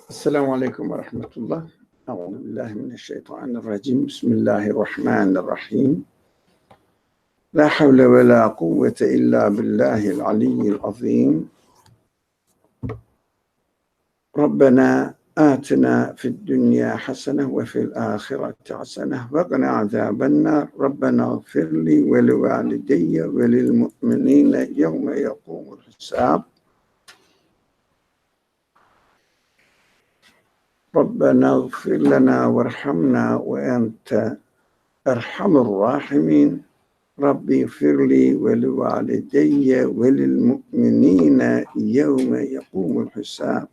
السلام عليكم ورحمة الله. أعوذ بالله من الشيطان الرجيم. بسم الله الرحمن الرحيم. لا حول ولا قوة إلا بالله العلي العظيم. ربنا آتنا في الدنيا حسنة وفي الآخرة حسنة وقنا عذاب النار. ربنا اغفر لي ولوالدي وللمؤمنين يوم يقوم الحساب. ربنا اغفر لنا وارحمنا وأنت أرحم الراحمين. ربي اغفر لي ولوالدي وللمؤمنين يوم يقوم الحساب.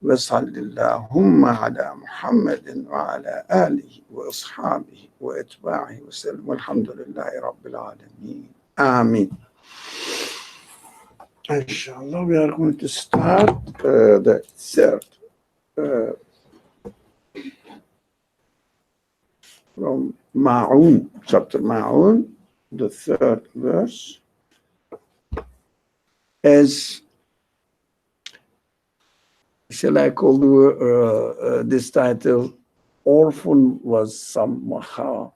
وصل اللهم على محمد وعلى آله وأصحابه وأتباعه وسلم والحمد لله رب العالمين. آمين. Inshallah, we are going to start the third from Ma'un, chapter Ma'un, the third verse, as shall I call this title, orphan was somehow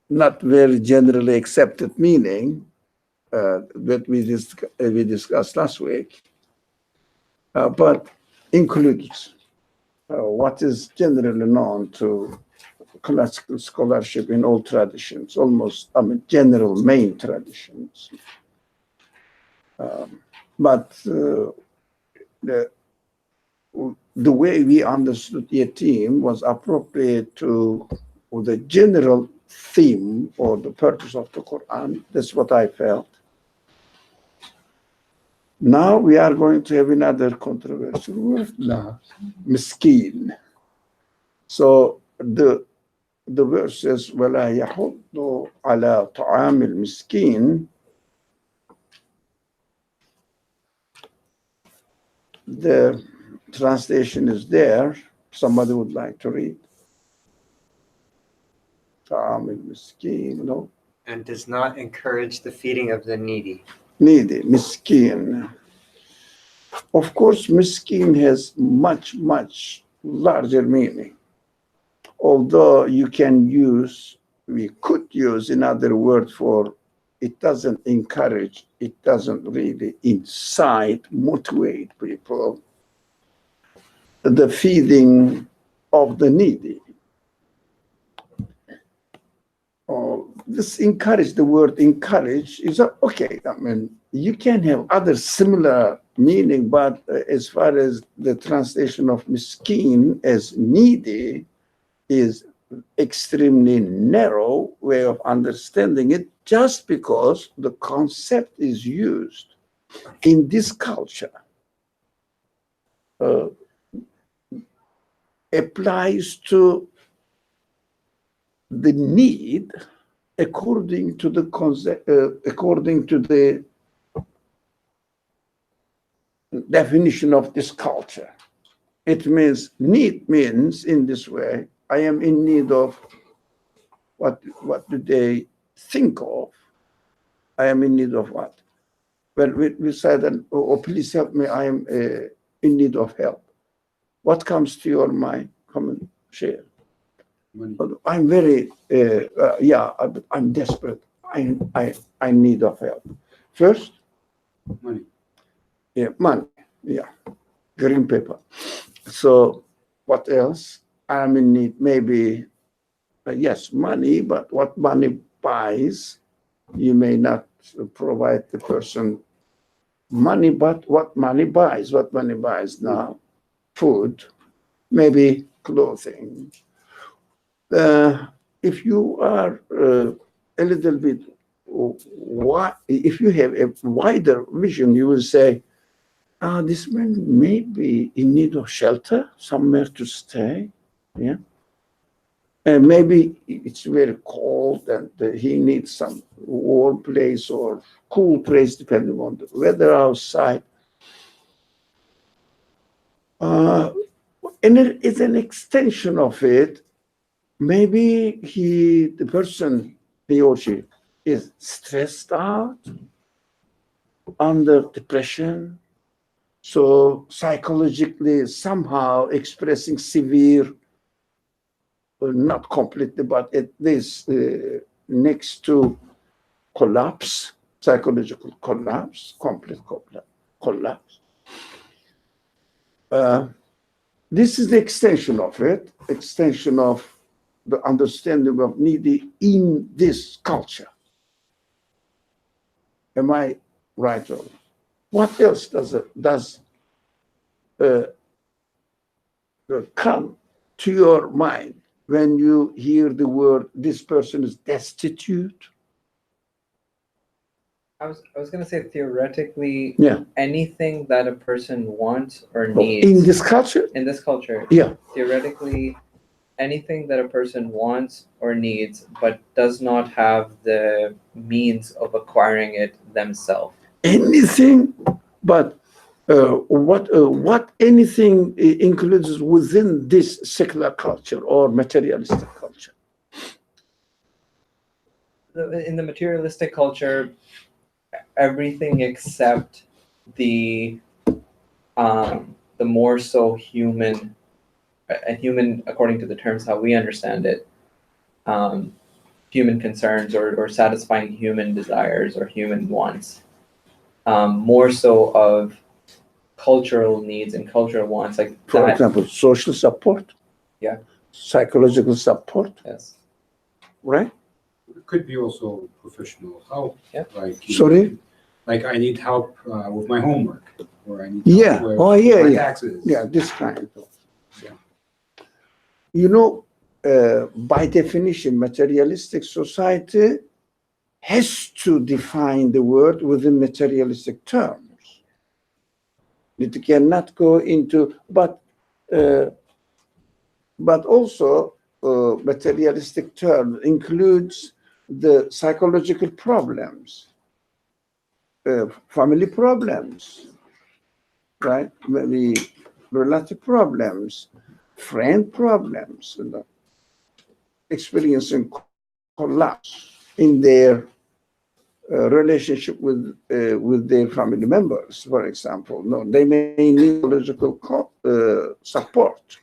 not very generally accepted meaning that we discussed last week, but includes what is generally known to classical scholarship in all traditions, almost, general main traditions. But the way we understood yatim was appropriate to the general theme or the purpose of the Quran. That's what I felt. Now we are going to have another controversial word, miskin. So the verse says, وَلَا يَحُضُّ عَلَى طَعَامِ الْمِسْكِينِ. The translation is there. Somebody would like to read. طَعَامِ الْمِسْكِينِ, no? And does not encourage the feeding of the needy. Needy, miskin. Of course, miskin has much, much larger meaning. Although we could use another word for it doesn't encourage, it doesn't really incite, motivate people. The feeding of the needy. This encourage, the word encourage is okay. You can have other similar meaning, but as far as the translation of miskin as needy is extremely narrow way of understanding it, just because the concept is used in this culture applies to the need according to the definition of this culture. It means need means in this way, I am in need of what do they think of? I am in need of what? Well, we say that, oh, please help me, I am in need of help. What comes to your mind? Come and share. Money. I'm very, I'm desperate. I need of help. First? Money. Yeah, money. Yeah, green paper. So what else? I'm in need, maybe, yes, money, but what money buys, you may not provide the person money, but what money buys? What money buys now? Food, maybe clothing. If you are a little bit, if you have a wider vision, you will say, this man may be in need of shelter, somewhere to stay. Yeah. And maybe it's very cold and he needs some warm place or cool place, depending on the weather outside. And it's an extension of it. Maybe the person, he or she, is stressed out, under depression, So psychologically, somehow expressing severe, not completely, but at least next to collapse, psychological collapse, complete collapse. This is the extension of it, extension of the understanding of needy in this culture. Am I right? Or what else does come to your mind when you hear the word "this person is destitute"? I was gonna say theoretically, Yeah. anything that a person wants or Oh, needs in this culture? in this culture, Yeah. theoretically, anything that a person wants or needs but does not have the means of acquiring it themselves. Anything, but what anything includes within this secular culture or materialistic culture? In the materialistic culture, everything except the more so human, a human according to the terms how we understand it, human concerns or satisfying human desires or human wants, more so of cultural needs and cultural wants, like For that. example, social support. Yeah. Psychological support, Yes. right? It could be also professional help. Yeah. Like Sorry? like I need help with my homework, or I need Yeah. help with Oh, yeah, my yeah. taxes. Yeah, this kind of. Yeah. You know, by definition, materialistic society has to define the world within materialistic terms. It cannot go into, but also materialistic term includes the psychological problems, family problems, right? Maybe relative problems, friend problems, experiencing collapse in their relationship with their family members, for example. No, they may need psychological support,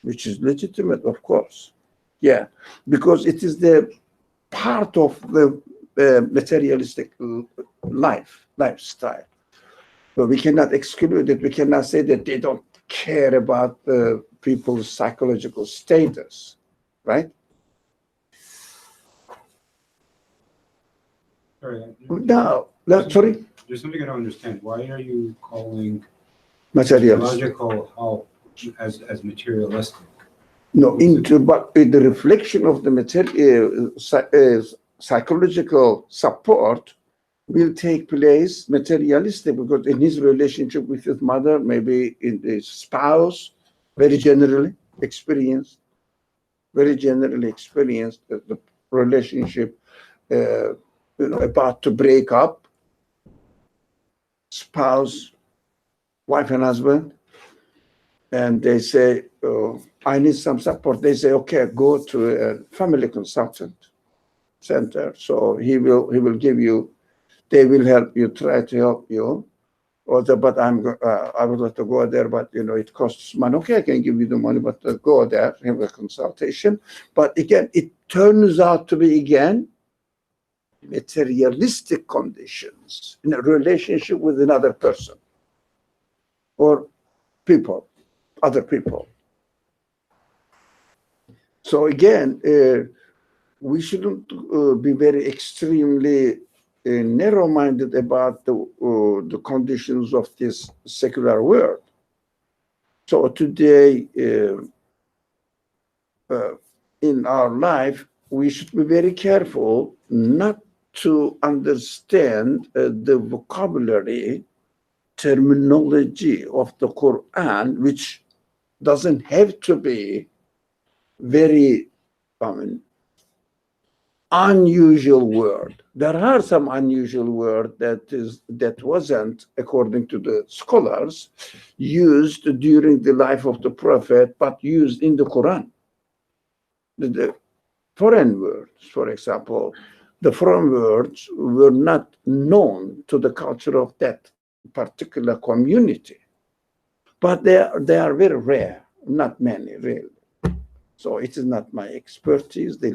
which is legitimate, of course. Yeah, because it is the part of the materialistic lifestyle. But we cannot exclude it. We cannot say that they don't care about people's psychological status, right? Sorry, No, sorry, there's something I don't understand. Why are you calling materialistic. psychological help as materialistic? No, but the reflection of the psychological support will take place materialistic, because in his relationship with his mother, maybe in his spouse, very generally experienced the relationship, about to break up, spouse, wife and husband, and they say, oh, I need some support. They say, okay, go to a family consultant center. So he will give you, they will help you, try to help you. But I would like to go there, but it costs money. Okay, I can give you the money, but go there, have a consultation. But again, it turns out to be materialistic conditions in a relationship with another person or people, other people. So again, we shouldn't be very extremely narrow-minded about the conditions of this secular world. So today, in our life, we should be very careful not to understand the vocabulary, terminology of the Quran, which doesn't have to be very unusual word. There are some unusual word that wasn't, according to the scholars, used during the life of the Prophet, but used in the Quran. The foreign words, for example, the foreign words were not known to the culture of that particular community. but they are very rare, not many really. So it is not my expertise, the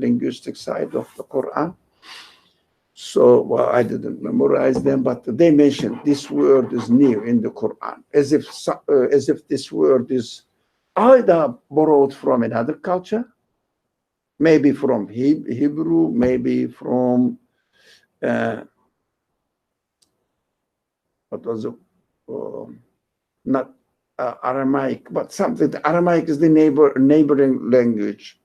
linguistic side of the Quran. So well, I didn't memorize them, but they mentioned this word is new in the Quran, as if this word is either borrowed from another culture, maybe from Hebrew, maybe from what was it? Not Aramaic, but something. Aramaic is the neighboring language.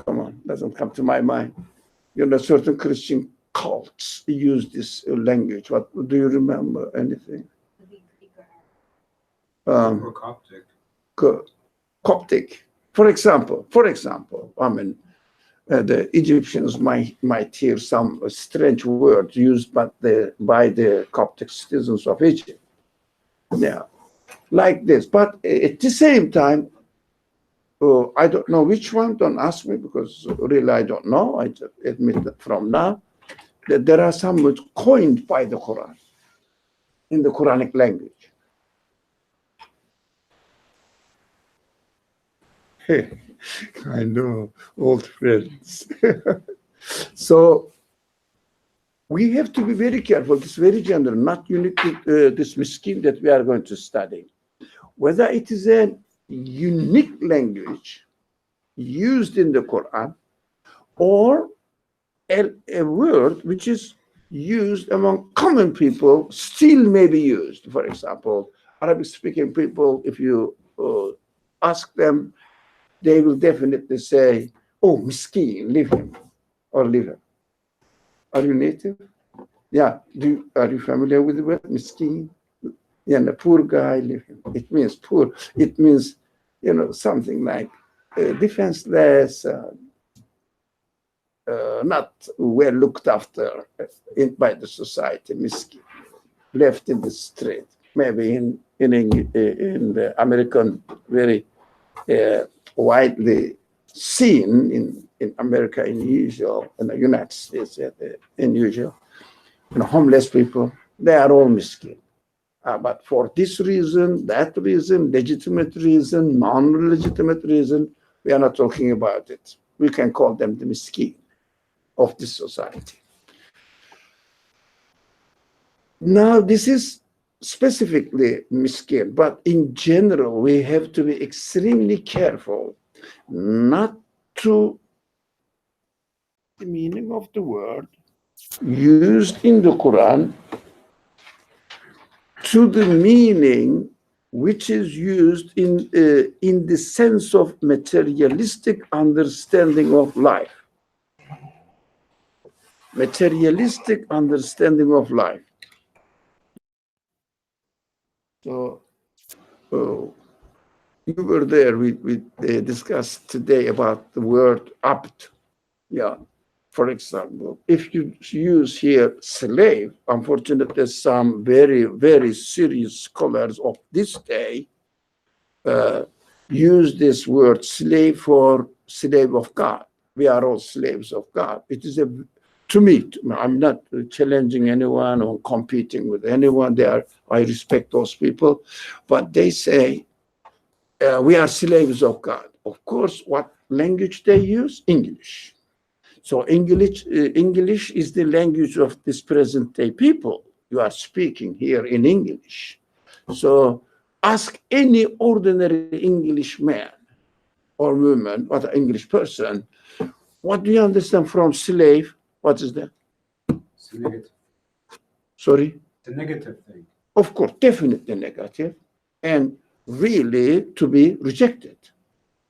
Come on, doesn't come to my mind. You know, certain Christian cults use this language. What do you remember? Anything? Or Coptic. Coptic, for example. I mean, the Egyptians might hear some strange words used by the Coptic citizens of Egypt. Yeah, like this. But at the same time, I don't know which one. Don't ask me because really I don't know. I just admit that from now that there are some words coined by the Quran in the Quranic language. Hey, I know, old friends. So we have to be very careful. It's very general, not unique to this miskin that we are going to study. Whether it is a unique language used in the Quran or a word which is used among common people, still may be used. For example, Arabic-speaking people, if you ask them, they will definitely say, oh, miskin, leave him, or leave her. Are you native? Yeah. Are you familiar with the word miskin? Yeah, the poor guy, leave him. It means poor. It means, something like defenseless, not well looked after by the society, miskin, left in the street. Maybe in the American, very widely seen in America, unusual, in the United States, unusual. Homeless people, they are all miskin. But for this reason, that reason, legitimate reason, non-legitimate reason, we are not talking about it. We can call them the miskin of this society. Now, this is specifically miskin, but in general, we have to be extremely careful not to the meaning of the word used in the Quran to the meaning which is used in the sense of materialistic understanding of life. Materialistic understanding of life. So, you were there, we discussed today about the word abd. Yeah. For example, if you use here slave, unfortunately, some very, very serious scholars of this day use this word slave for slave of God. We are all slaves of God. It is to me, I'm not challenging anyone or competing with anyone. I respect those people, but they say we are slaves of God. Of course, what language they use? English. So English is the language of this present day people. You are speaking here in English. So ask any ordinary English man or woman, or an English person, what do you understand from slave? What is that? It's a negative. Sorry? It's a negative thing. Of course, definitely negative, and really to be rejected.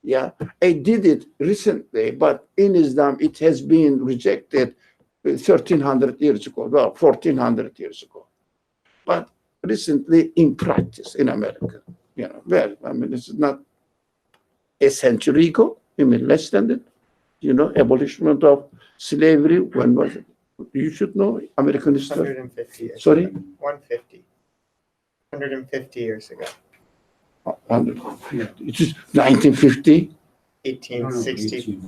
Yeah, I did it recently, but in Islam, it has been rejected 1,300 years ago, well, 1,400 years ago. But recently in practice in America, this is not a century ago, less than that, abolishment of slavery, when was it? You should know American history. 150 years Sorry? ago. 150 years ago. 150. It is 1950? 1860.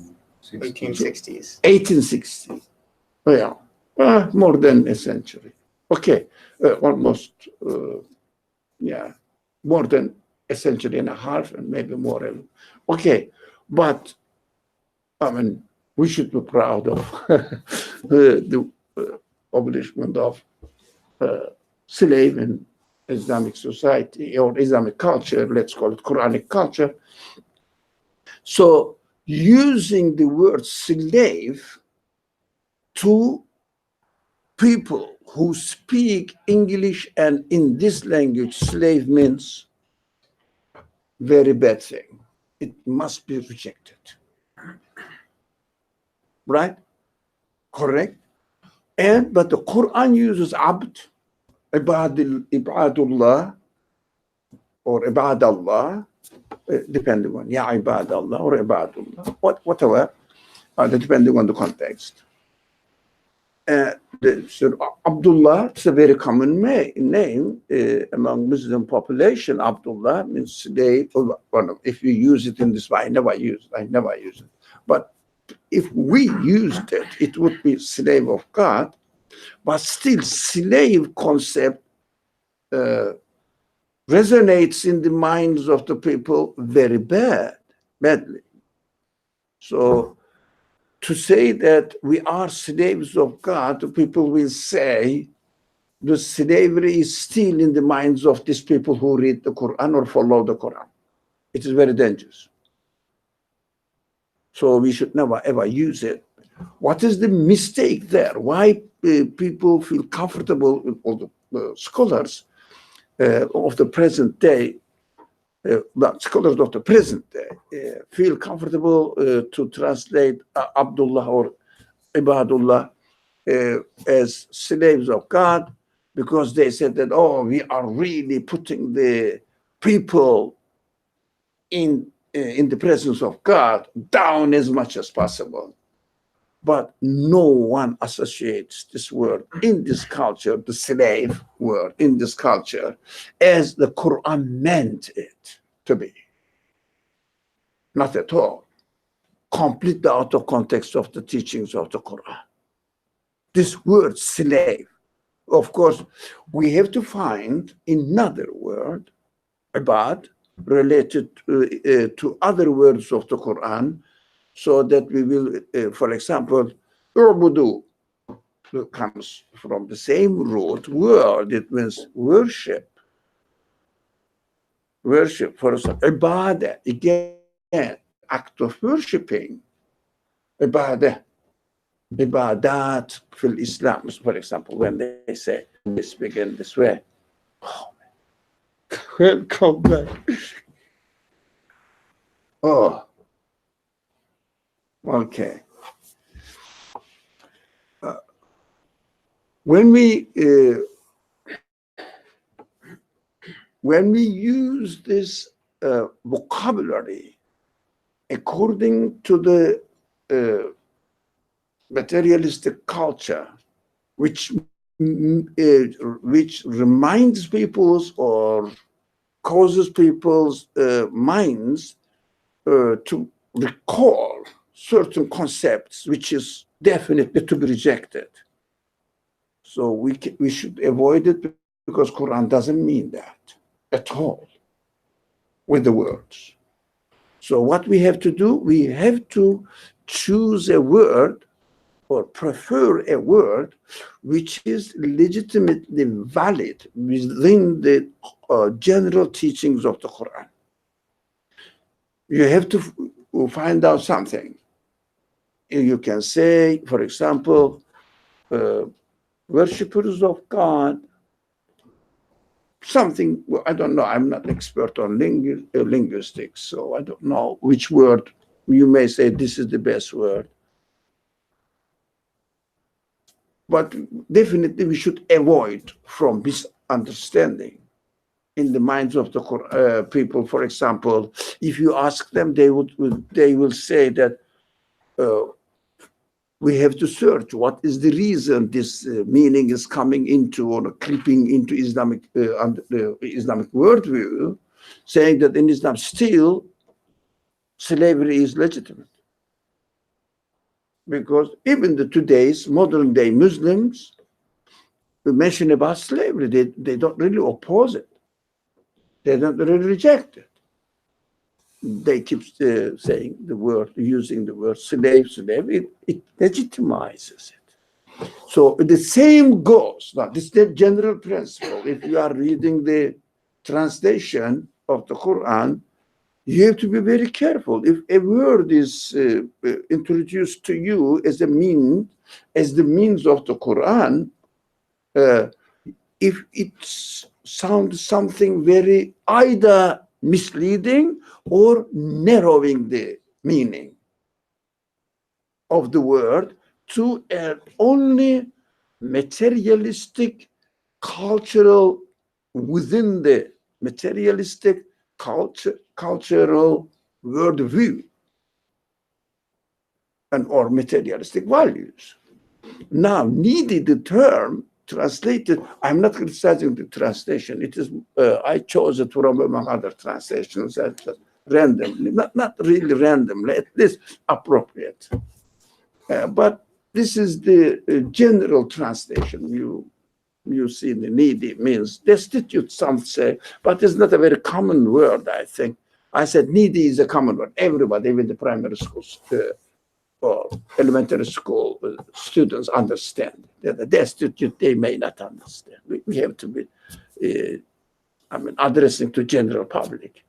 1860s. 1860. Oh, yeah. More than a century. Okay. Almost Yeah, more than a century and a half, and maybe more. Okay, but I mean, we should be proud of the abolishment of slave in Islamic society or Islamic culture. Let's call it Quranic culture. So, using the word slave to people who speak English, and in this language, slave means very bad thing. It must be rejected. Right? Correct? But the Quran uses abd, ibadullah, or ibadallah, depending on ya ibadallah or ibadullah, whatever, depending on the context. So Abdullah, it's a very common name among Muslim population. Abdullah means slave. Well, if you use it in this way, I never use it. But if we used it, it would be slave of God. But still, slave concept resonates in the minds of the people very badly. So to say that we are slaves of God, the people will say the slavery is still in the minds of these people who read the Quran or follow the Quran. It is very dangerous. So we should never ever use it. What is the mistake there? Why people feel comfortable with all the scholars of the present day, scholars of the present day, feel comfortable to translate Abdullah or Ibadullah as slaves of God, because they said that, oh, we are really putting the people in the presence of God down as much as possible. But no one associates this word in this culture, the slave word in this culture, as the Quran meant it to be. Not at all. Completely out of context of the teachings of the Quran. This word slave, of course, we have to find another word, ibad, related to other words of the Quran, so that we will, for example, u'budu comes from the same root word. It means worship. Worship, for example, ibadah, again, act of worshiping. Ibadah, ibadat fil Islam, for example, when they say, this begin this way. Oh, welcome back. Oh, okay. When we use this vocabulary according to the materialistic culture, which reminds people's or causes people's minds to recall certain concepts, which is definitely to be rejected. So we should avoid it, because Quran doesn't mean that at all with the words. So what we have to do, we have to choose a word or prefer a word which is legitimately valid within the general teachings of the Quran. You have to find out something. You can say, for example, worshippers of God, something, I don't know, I'm not expert on linguistics, so I don't know which word you may say this is the best word. But definitely we should avoid from misunderstanding in the minds of the people. For example, if you ask them, they will say that we have to search what is the reason this meaning is coming into or creeping into Islamic worldview, saying that in Islam still slavery is legitimate. Because even today's modern day Muslims mention about slavery, they don't really oppose it. They don't really reject it. They keep saying the word, using the word slave. It legitimizes it. So the same goes. Now, this is the general principle. If you are reading the translation of the Quran, you have to be very careful. If a word is introduced to you as the means of the Quran, if it sounds something very either misleading or narrowing the meaning of the word to an only materialistic cultural, within the materialistic cultural worldview and or materialistic values. Now, needy, the term translated, I'm not criticizing the translation. It is, I chose it from among other translations randomly, not really randomly, at least appropriate. But this is the general translation. You see the needy means destitute, some say, but it's not a very common word, I think. I said needy is a common word. Everybody, even the primary schools or elementary school students understand. The destitute, they may not understand. We have to be, addressing to general public.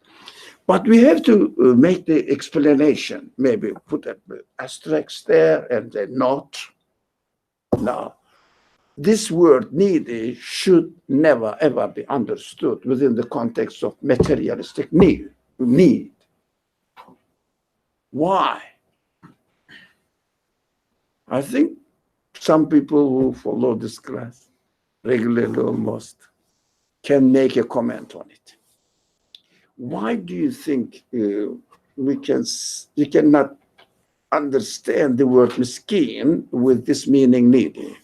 But we have to make the explanation, maybe put an asterisk there and a note. Now, this word needy should never ever be understood within the context of materialistic need. Why? I think some people who follow this class regularly almost can make a comment on it. Why do you think you cannot understand the word miskin with this meaning needy?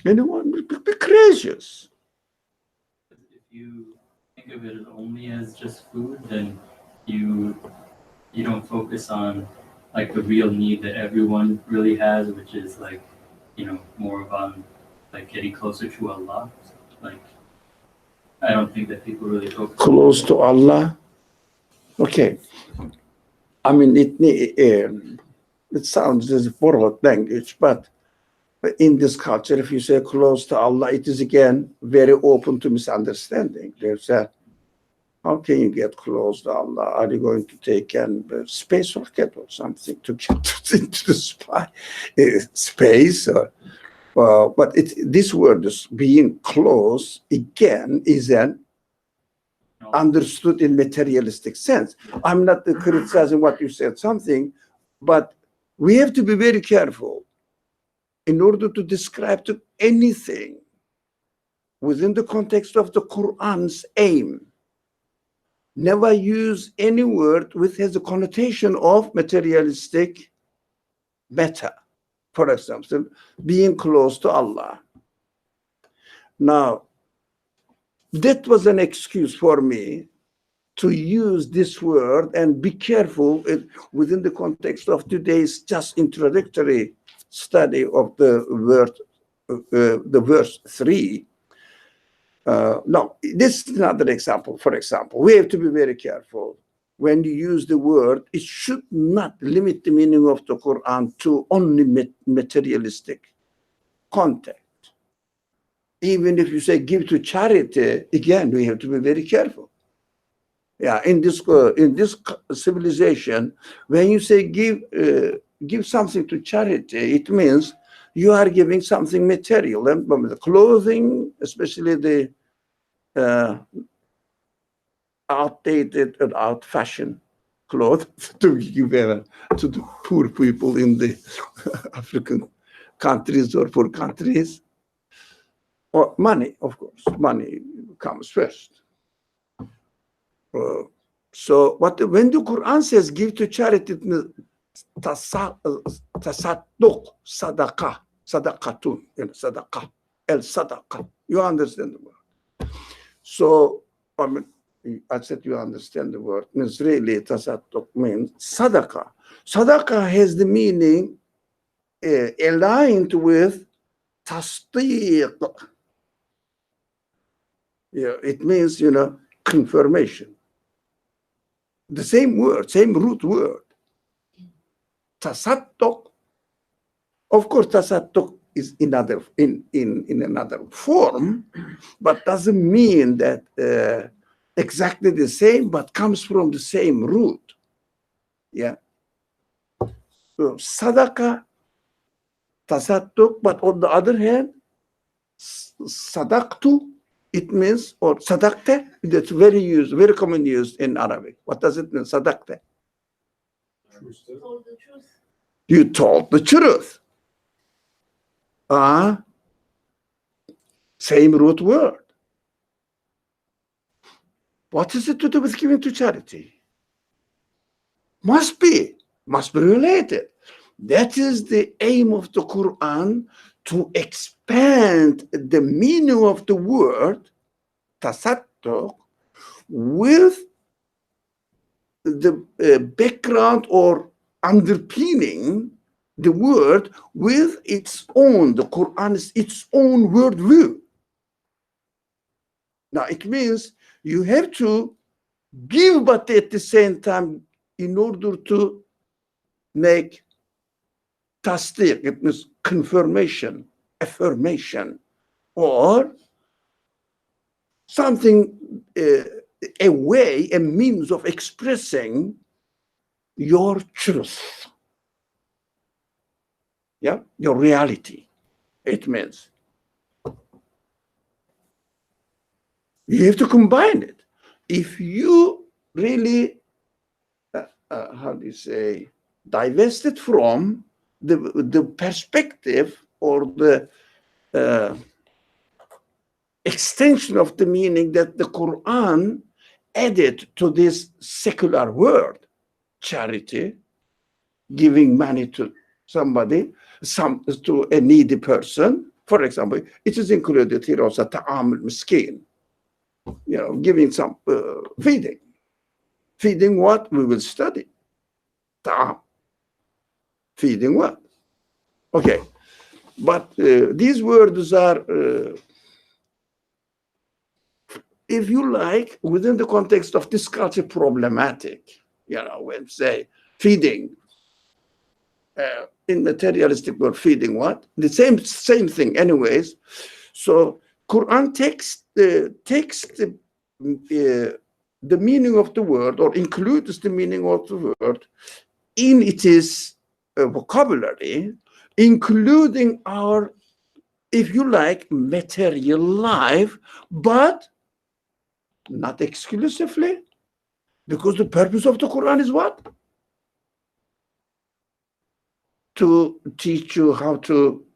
Anyone? Be gracious. If you think of it only as just food, then you don't focus on like the real need that everyone really has, which is like, more about like getting closer to Allah. Like, I don't think that people really focus Close to Allah. Okay. It sounds as a borrowed language, but in this culture, if you say close to Allah, it is again very open to misunderstanding. They say, how can you get close to Allah? Are you going to take a space rocket or something to get into the space? But this word is being close, again, is an understood in materialistic sense. I'm not criticizing what you said, something, but we have to be very careful in order to describe to anything within the context of the Quran's aim. Never use any word which has a connotation of materialistic matter. For example, being close to Allah. Now, that was an excuse for me to use this word and be careful within the context of today's just introductory study of the verse 3. Now, this is another example. For example, we have to be very careful. When you use the word, it should not limit the meaning of the Quran to only materialistic context. Even if you say give to charity, again, we have to be very careful. Yeah, in this civilization, when you say give something to charity, it means you are giving something material. And the clothing, especially the outdated and out-fashioned clothes to give to the poor people in the African countries or poor countries. Or money, of course. Money comes first. So when the Quran says give to charity, tasadduq, sadaqah, sadaqatun, sadaqah, el-sadaqah. You understand the word. So, I said you understand the word. Means really, tasadduq means sadaqah. Sadaqah has the meaning aligned with tasdiq. Yeah, it means, confirmation. The same word, same root word. Tasadduk. Of course, tasadduk is in another form, but doesn't mean that exactly the same, but comes from the same root. Yeah. So sadaqah, tasadduk, but on the other hand, sadaqtu, it means, or sadaqte, that's very common used in Arabic. What does it mean, sadaqte? Told the truth. You told the truth. Same root word. What is it to do with giving to charity? Must be related. That is the aim of the Quran, to expand the meaning of the word tasadduk with the background or underpinning the word with its own, the Quran is its own word view. Now it means you have to give, but at the same time, in order to make tasdiq, it means confirmation, affirmation, or something, a way, a means of expressing your truth. Yeah, your reality. It means you have to combine it. If you really, how do you say, divested from the perspective or the extension of the meaning that the Quran added to this secular word, charity, giving money to somebody, to a needy person, for example, it is included here also ta'am al-miskin, giving some feeding. Feeding what? We will study. Ta'am. Feeding what? Okay. But these words are, if you like, within the context of this culture, problematic. When say feeding, in materialistic world, feeding what? The same thing anyways. So Quran takes the meaning of the word, or includes the meaning of the word in its vocabulary, including our, if you like, material life, but not exclusively, because the purpose of the Quran is what? To teach you how to,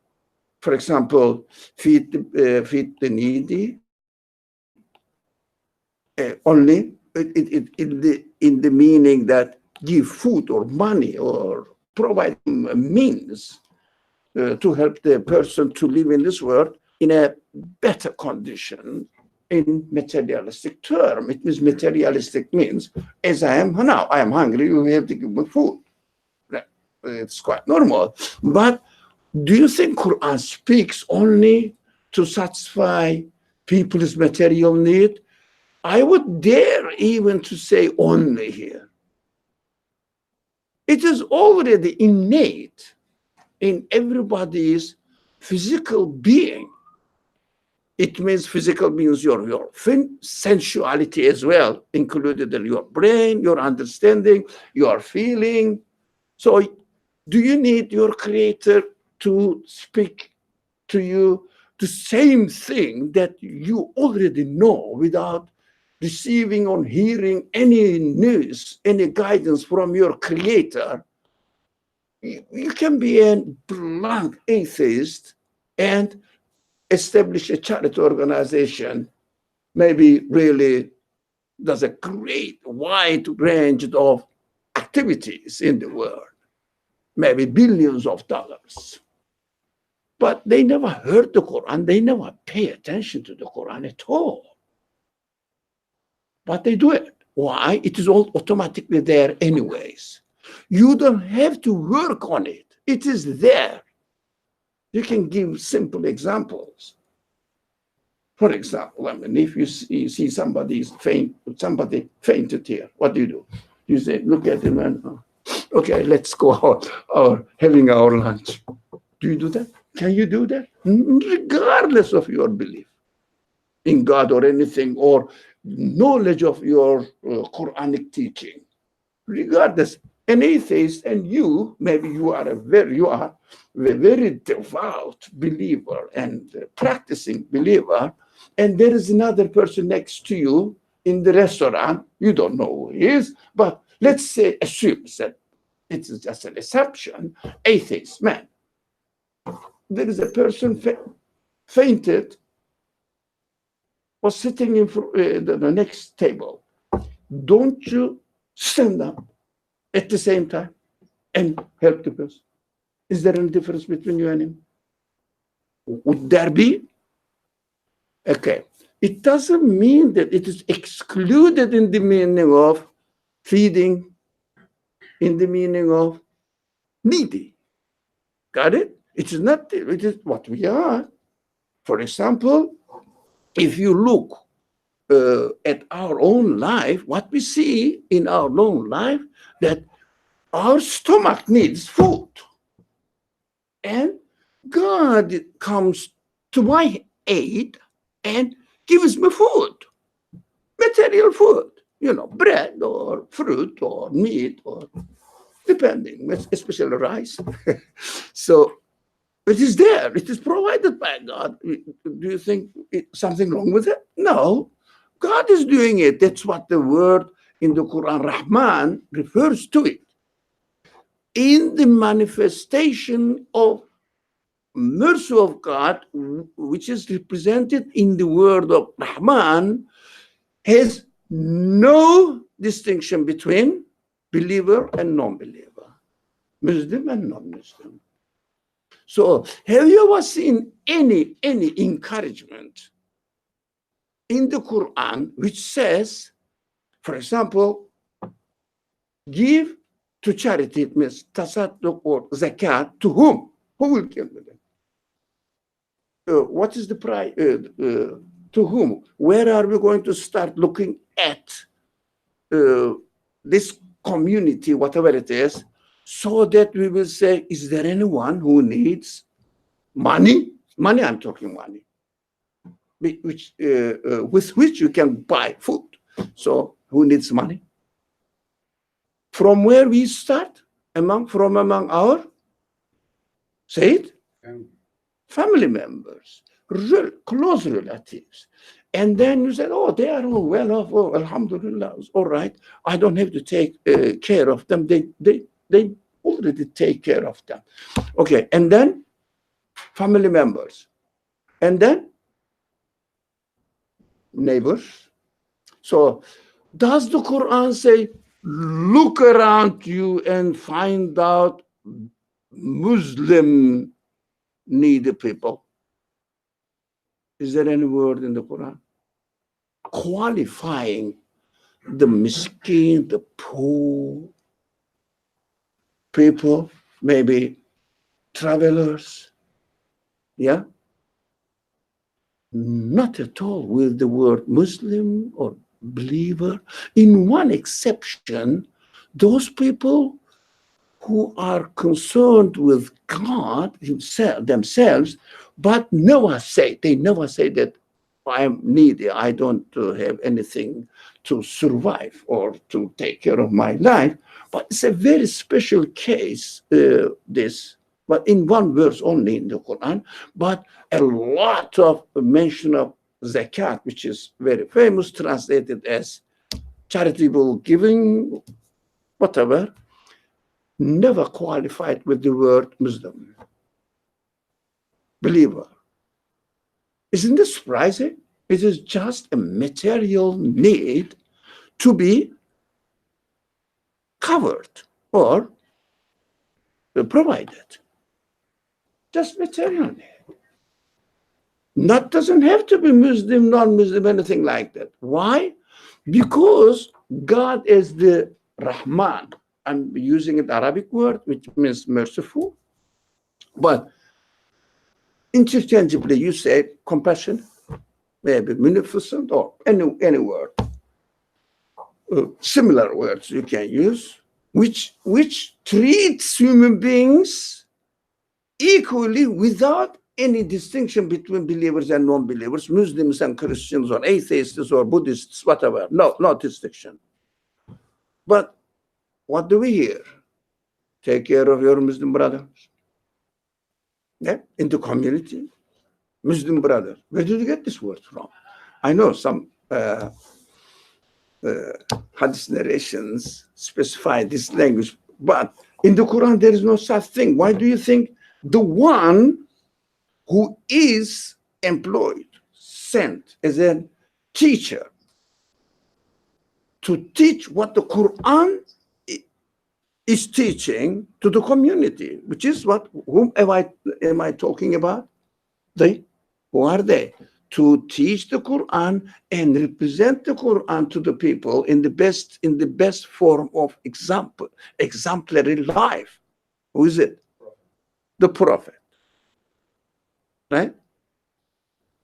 for example, feed the needy, only in the meaning that give food or money or provide a means to help the person to live in this world in a better condition. In materialistic term, it means materialistic means, as I am now, I am hungry, you have to give me food. It's quite normal. But do you think Quran speaks only to satisfy people's material need? I would dare even to say only here. It is already innate in everybody's physical being. It means physical means your sensuality as well, included in your brain, your understanding, your feeling. So do you need your creator to speak to you the same thing that you already know without receiving or hearing any news, any guidance from your creator? You can be a blank atheist and establish a charity organization, maybe really does a great wide range of activities in the world, maybe billions of dollars. But they never heard the Quran, they never pay attention to the Quran at all. But they do it. Why? It is all automatically there anyways. You don't have to work on it. It is there. You can give simple examples. For example, I mean, if you see somebody fainted here, what do? You say, look at him and, okay, let's go out or having our lunch. Do you do that? Can you do that? Regardless of your belief in God or anything, or knowledge of your Quranic teaching, regardless, an atheist and you, maybe you are a very devout believer and practicing believer, and there is another person next to you in the restaurant, you don't know who he is, but let's say, assume that it is just an assumption, atheist man. There is a person fainted, was sitting in the next table. Don't you stand up at the same time and help the person? Is there any difference between you and him? Would there be? Okay. It doesn't mean that it is excluded in the meaning of feeding, in the meaning of needy. Got it? It is not, it is what we are. For example, if you look at our own life, what we see in our own life, that our stomach needs food. And God comes to my aid and gives me food, material food, bread or fruit or meat or depending, especially rice. So it is there. It is provided by God. Do you think something wrong with it? No. God is doing it. That's what the word in the Quran, Rahman, refers to it. In the manifestation of mercy of God, which is represented in the word of Rahman, has no distinction between believer and non-believer, Muslim and non-Muslim. So have you ever seen any encouragement in the Quran which says, for example, give to charity, it means tasadduq or zakat, to whom? Who will give them? What is the price? To whom? Where are we going to start looking at this community, whatever it is, so that we will say, is there anyone who needs money? Money, I'm talking money, which, with which you can buy food. So who needs money? From where we start? From among our, say it? Family members, close relatives. And then you said, oh, they are all well off. Oh, alhamdulillah, all right. I don't have to take care of them. They already take care of them. Okay, and then family members. And then neighbors. So does the Quran say, look around you and find out Muslim needy people? Is there any word in the Quran qualifying the miskin, the poor people, maybe travelers? Yeah? Not at all with the word Muslim or believer. In one exception, those people who are concerned with God themselves, but they never say that I am needy, I don't have anything to survive or to take care of my life. But it's a very special case, this, but in one verse only in the Quran, but a lot of mention of zakat, which is very famous, translated as charitable giving, whatever, never qualified with the word Muslim, believer. Isn't this surprising? It is just a material need to be covered or provided. Just material need. That doesn't have to be Muslim, non-Muslim, anything like that. Why? Because God is the Rahman. I'm using an Arabic word, which means merciful. But interchangeably, you say compassion. maybe munificent, or any word. Similar words you can use, which treats human beings equally without any distinction between believers and non-believers, Muslims and Christians, or atheists or Buddhists, whatever. No distinction. But what do we hear? Take care of your Muslim brothers. Yeah, in the community, Muslim brothers. Where did you get this word from? I know some hadith narrations specify this language, but in the Quran there is no such thing. Why do you think the one who is employed, sent as a teacher to teach what the Quran is teaching to the community, which is what, whom am I talking about? Who are they? To teach the Quran and represent the Quran to the people in the best form of exemplary life. Who is it? The Prophet. Right?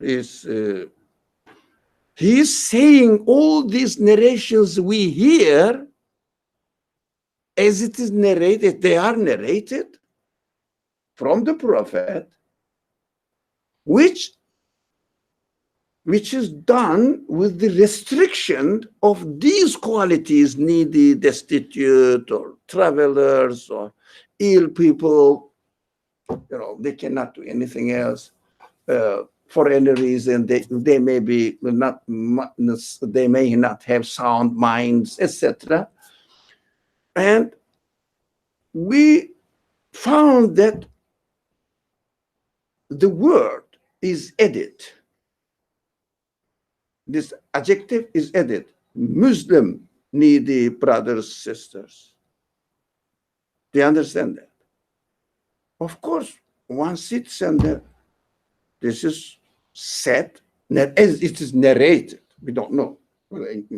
He is saying all these narrations we hear as it is narrated, they are narrated from the Prophet, which is done with the restriction of these qualities: needy, destitute, or travelers, or ill people. They cannot do anything else for any reason. They may be not. They may not have sound minds, etc. And we found that the word is added. This adjective is added. Muslim, needy brothers, sisters. Do you understand that? Of course, one sits and this is said, as it is narrated. We don't know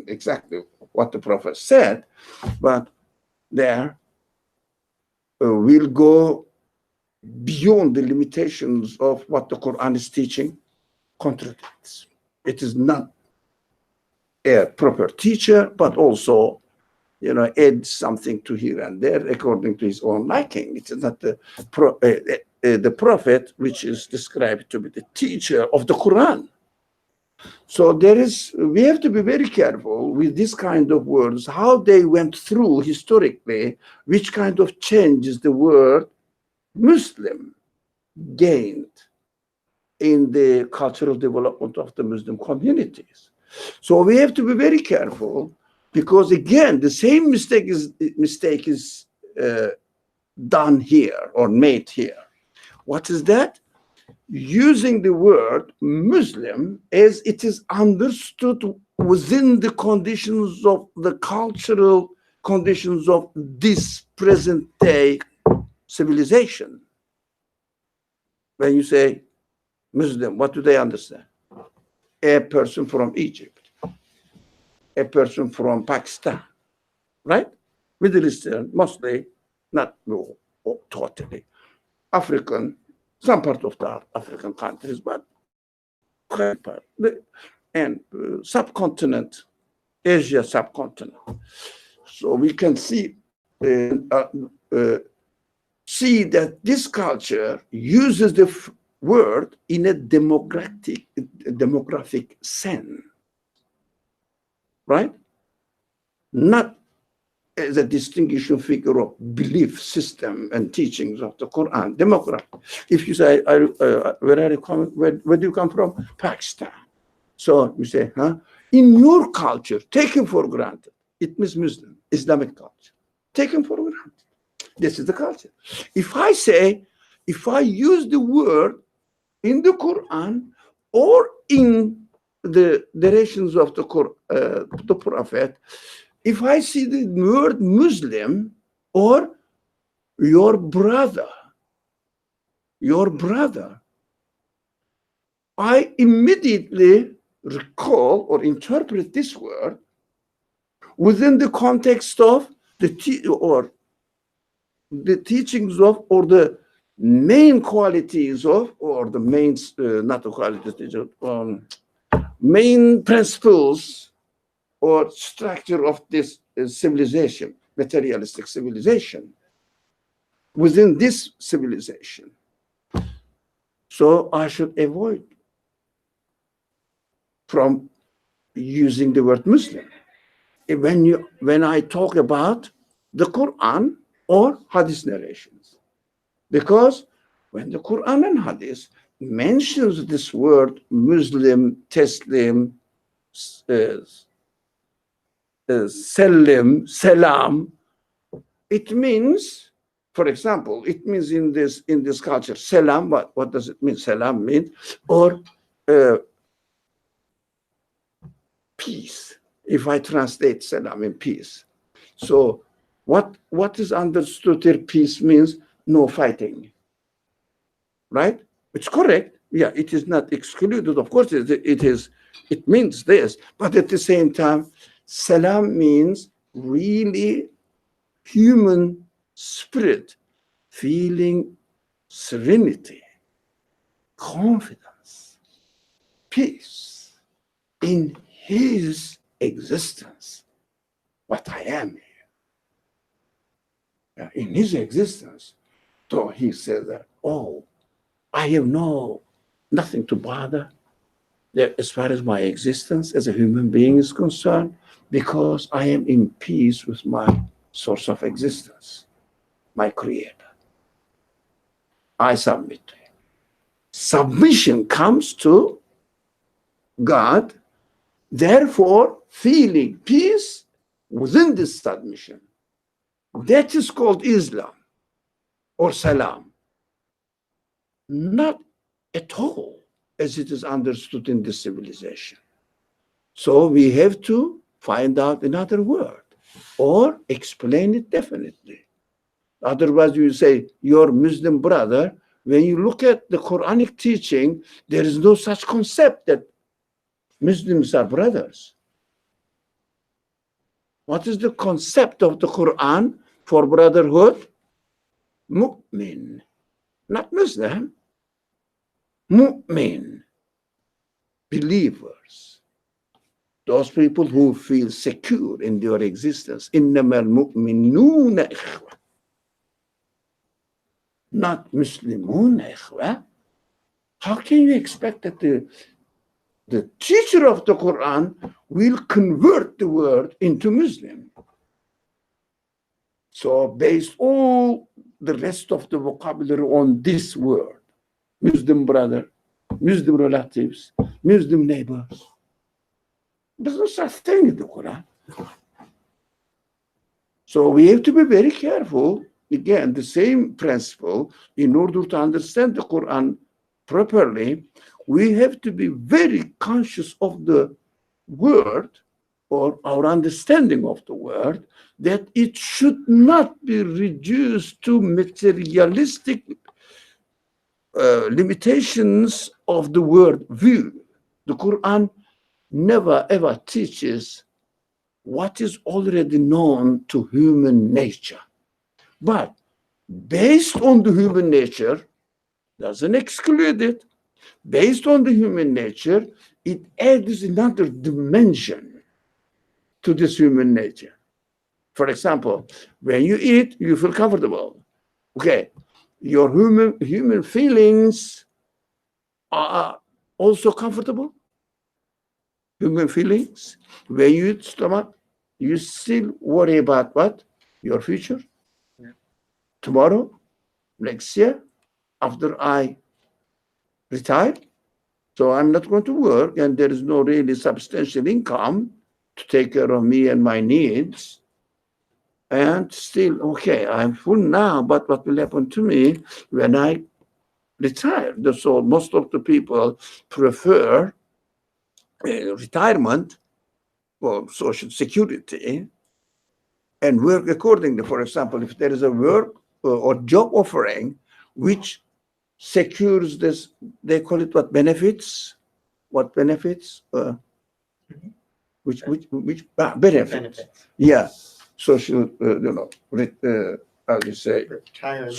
exactly what the Prophet said, but there we'll go beyond the limitations of what the Quran is teaching, contradicts. It is not a proper teacher, but also, adds something to here and there according to his own liking. It is not the prophet which is described to be the teacher of the Quran. So we have to be very careful with this kind of words, how they went through historically, which kind of changes the word Muslim gained in the cultural development of the Muslim communities. So we have to be very careful, because again, the same mistake is done here or made here. What is that? Using the word Muslim as it is understood within the conditions of the cultural conditions of this present day civilization. When you say Muslim, what do they understand? A person from Egypt, a person from Pakistan, right? Middle Eastern, mostly, not totally. African, some part of the African countries, but and subcontinent, Asia subcontinent. So we can see that this culture uses the word in a demographic sense, right? Not as a distinguishing figure of belief system and teachings of the Quran. Demographic. If you say, where are you coming? Where do you come from? Pakistan. So you say, in your culture, taken for granted, it means Muslim, Islamic culture. Taken for granted. This is the culture. If I use the word in the Quran or in the narrations of the Prophet, if I see the word Muslim or your brother, I immediately recall or interpret this word within the context of the teachings of, or the main qualities of, or the main, not the qualities, main principles or structure of this civilization, materialistic civilization, within this civilization. So I should avoid from using the word Muslim when I talk about the Quran or Hadith narrations. Because when the Quran and Hadith mentions this word Muslim, Taslim, Salim, Salam, it means, for example, it means in this culture, Salam, what does it mean? Salam mean, or peace. If I translate Salam in peace. So what is understood here, peace means no fighting, right? It's correct. Yeah, it is not excluded. Of course, it means this, but at the same time, Salam means really human spirit, feeling serenity, confidence, peace in his existence. What I am here. In his existence. So he says that, oh, I have nothing to bother as far as my existence as a human being is concerned, because I am in peace with my source of existence, my creator. I submit to him. Submission comes to God, therefore feeling peace within this submission. That is called Islam or Salam. Not at all as it is understood in this civilization. So we have to find out another word or explain it definitely. Otherwise you say, your Muslim brother, when you look at the Quranic teaching, there is no such concept that Muslims are brothers. What is the concept of the Quran for brotherhood? Mu'min, not Muslim. Mu'min, believers. Those people who feel secure in their existence. إِنَّمَا الْمُؤْمِنُونَ إِخْوَةٌ. Not Muslimun إِخْوَةٌ. How can you expect that the teacher of the Quran will convert the word into Muslim? So based all the rest of the vocabulary on this word, Muslim brother, Muslim relatives, Muslim neighbors. There's no such thing in the Quran. So we have to be very careful. Again, the same principle, in order to understand the Quran properly, we have to be very conscious of the word or our understanding of the word, that it should not be reduced to materialistic limitations of the word view. The Quran never ever teaches what is already known to human nature. But based on the human nature, doesn't exclude it, based on the human nature, it adds another dimension to this human nature. For example, when you eat, you feel comfortable. Okay, your human feelings are also comfortable. Human feelings. When you eat stomach, you still worry about what? Your future. Yeah. Tomorrow, next year, after I retire. So I'm not going to work, and there is no really substantial income to take care of me and my needs. And still, okay, I'm full now, but what will happen to me when I retire? So most of the people prefer retirement or social security and work accordingly. For example, if there is a work or job offering which secures this, they call it what, benefits? What benefits? Which benefits? Benefits. Yeah, social, how do you say? Retirement.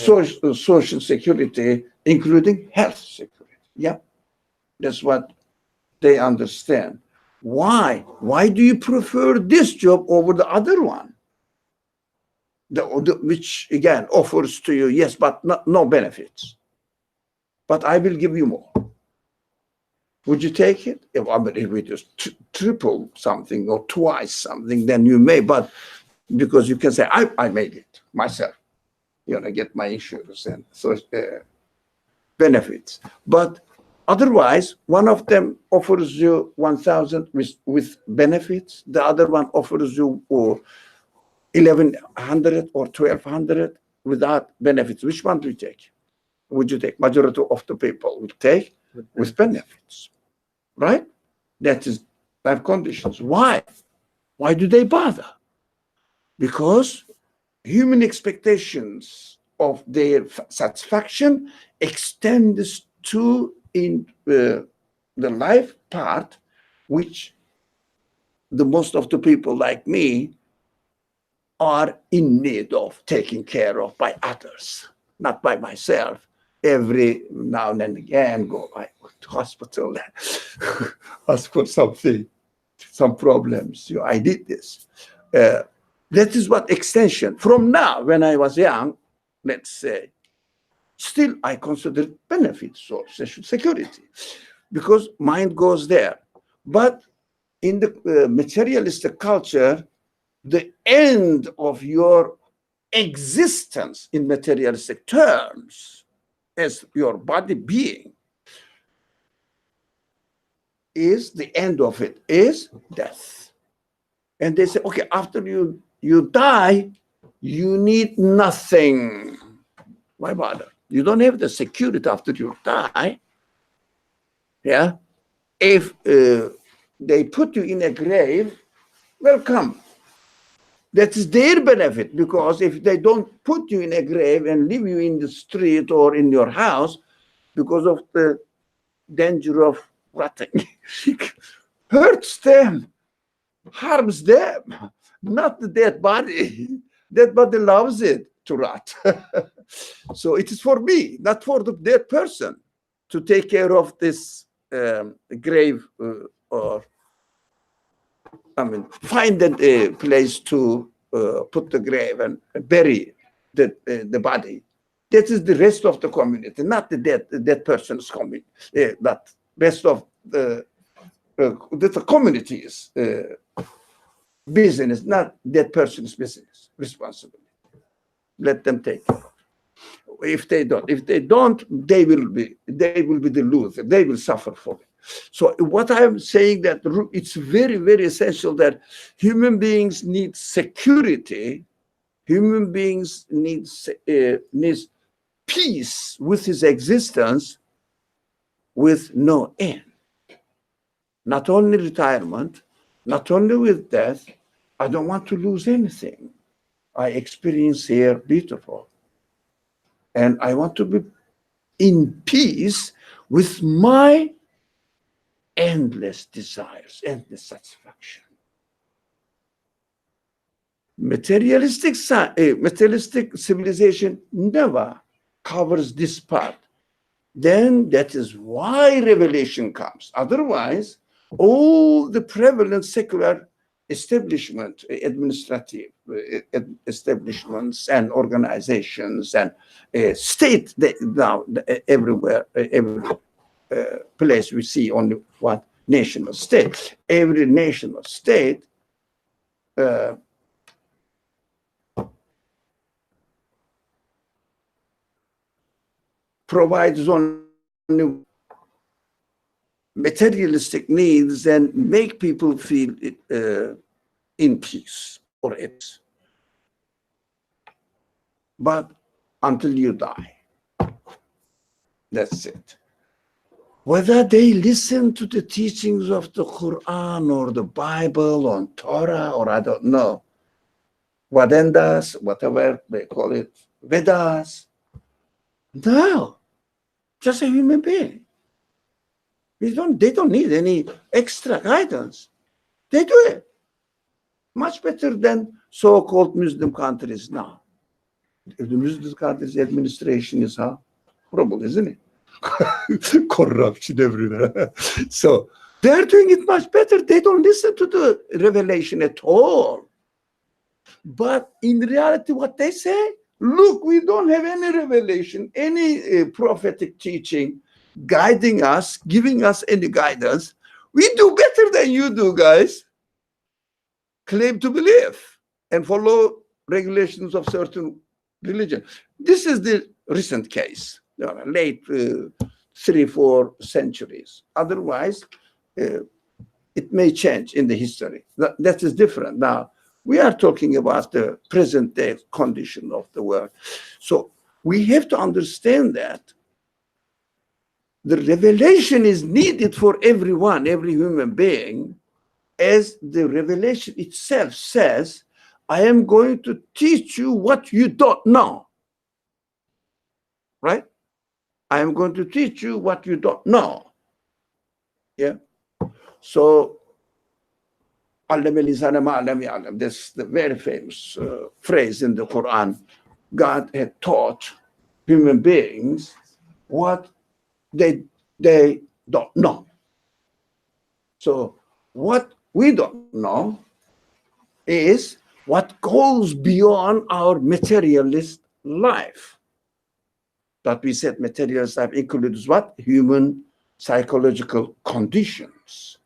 Social security, including health security. Yeah, that's what they understand. Why? Why do you prefer this job over the other one? Which again offers to you, yes, but no benefits. But I will give you more. Would you take it? If it is triple something or twice something, then you may, but because you can say, I made it myself. Get my insurance and so benefits. But otherwise, one of them offers you 1,000 with benefits. The other one offers you 1,100 or 1,200 without benefits. Which one do you take? Would you take? Majority of the people would take with benefits, right? That is life conditions. Why? Why do they bother? Because human expectations of their satisfaction extends to in the life part, which the most of the people like me are in need of taking care of by others, not by myself. Every now and again, go to hospital, ask for something, some problems. I did this. That is what extension. From now, when I was young, let's say, still I consider benefits or social security because mind goes there. But in the materialistic culture, the end of your existence in materialistic terms as your body being is the end of it is death. And they say, okay, after you die, you need nothing. Why bother? You don't have the security after you die. Yeah. If they put you in a grave, welcome. That is their benefit, because if they don't put you in a grave and leave you in the street or in your house because of the danger of rotting, hurts them, harms them, not the dead body. Dead body loves it to rot. So it is for me, not for the dead person, to take care of this grave or find a place to put the grave and bury the body. That is the rest of the community, not the dead person's community. That rest of the community's business, not that person's business, responsibility. Let them take it. If they don't, they will be the loser. They will suffer for it. So what I'm saying that it's very, very essential that human beings need security. Human beings needs peace with his existence with no end. Not only retirement, not only with death. I don't want to lose anything I experience here beautiful. And I want to be in peace with my endless desires, endless satisfaction. Materialistic civilization never covers this part. Then that is why revelation comes. Otherwise, all the prevalent secular establishment, administrative establishments and organizations and state now everywhere, every place we see only one national state. Every national state provides only materialistic needs and make people feel in peace or at peace. But until you die, that's it. Whether they listen to the teachings of the Quran or the Bible or Torah or I don't know, Vadendas, whatever they call it, Vedas, no, just a human being. They don't need any extra guidance. They do it much better than so-called Muslim countries now. The Muslim countries' administration is horrible, isn't it? corruption everywhere. So they're doing it much better. They don't listen to the revelation at all. But in reality, what they say, look, we don't have any revelation, any prophetic teaching guiding us, giving us any guidance. We do better than you do, guys. Claim to believe and follow regulations of certain religion. This is the recent case, late 3-4 centuries. Otherwise, it may change in the history. That is different. Now, we are talking about the present day condition of the world. So we have to understand that the revelation is needed for everyone, every human being, as the revelation itself says, I am going to teach you what you don't know. Right? I am going to teach you what you don't know. Yeah. So, this is the very famous phrase in the Quran. God had taught human beings what they don't know. So what we don't know is what goes beyond our materialist life. That we said materialist life includes what? Human psychological conditions.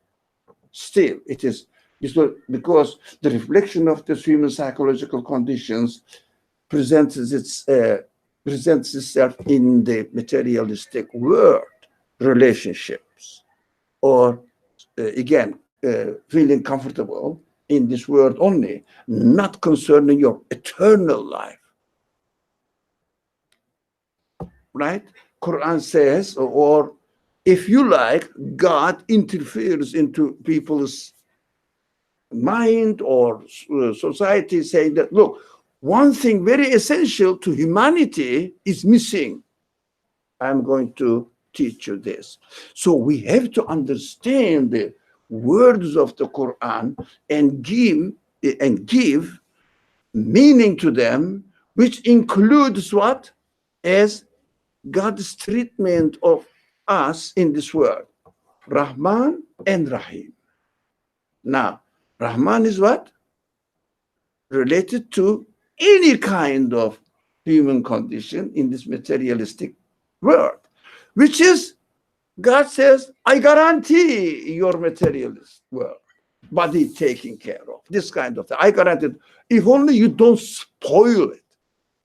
Still, it is because the reflection of these human psychological conditions presents itself in the materialistic world, relationships, or again, feeling comfortable in this world only, not concerning your eternal life. Right? Quran says, or if you like, God interferes into people's mind or society, saying that, look, one thing very essential to humanity is missing. I'm going to teach you this. So we have to understand the words of the Quran and give meaning to them, which includes what? As God's treatment of us in this world, Rahman and Rahim. Now, Rahman is what? Related to any kind of human condition in this materialistic world, which is, God says, I guarantee your materialist world, body taken care of, this kind of thing. I guarantee it. If only you don't spoil it.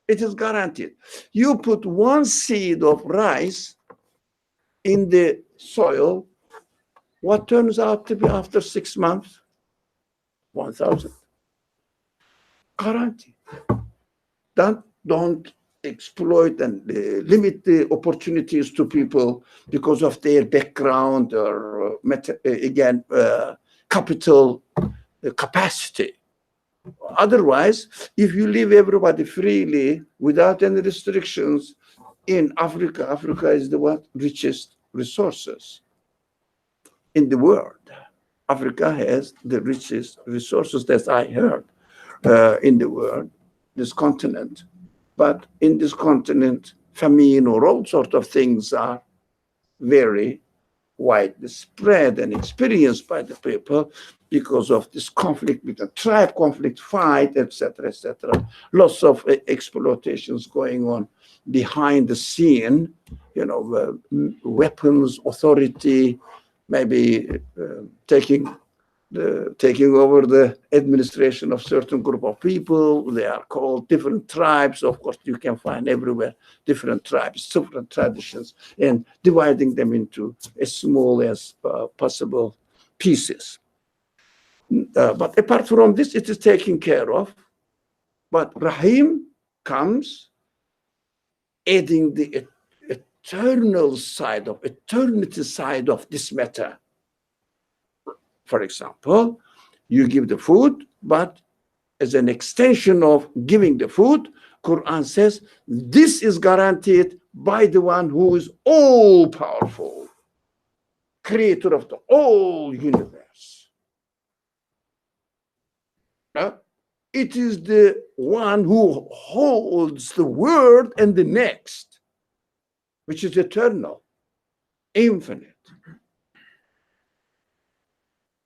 It is guaranteed. You put one seed of rice in the soil, what turns out to be after 6 months? 1,000. Guaranteed. Don't exploit and limit the opportunities to people because of their background or capital capacity. Otherwise, if you leave everybody freely without any restrictions in Africa, Africa is the richest resources in the world. Africa has the richest resources that I heard in the world, this continent. But in this continent, famine or all sorts of things are very widely spread and experienced by the people because of this conflict between tribe, conflict, fight, etc., etc. Lots of exploitations going on behind the scene, weapons, authority, maybe taking over the administration of certain group of people. They are called different tribes. Of course, you can find everywhere different tribes, different traditions, and dividing them into as small as possible pieces. But apart from this, it is taken care of. But Rahim comes adding the eternal side of, eternity side of this matter. For example, you give the food, but as an extension of giving the food, Quran says, this is guaranteed by the one who is all powerful, creator of the whole universe. It is the one who holds the world and the next, which is eternal. infinite.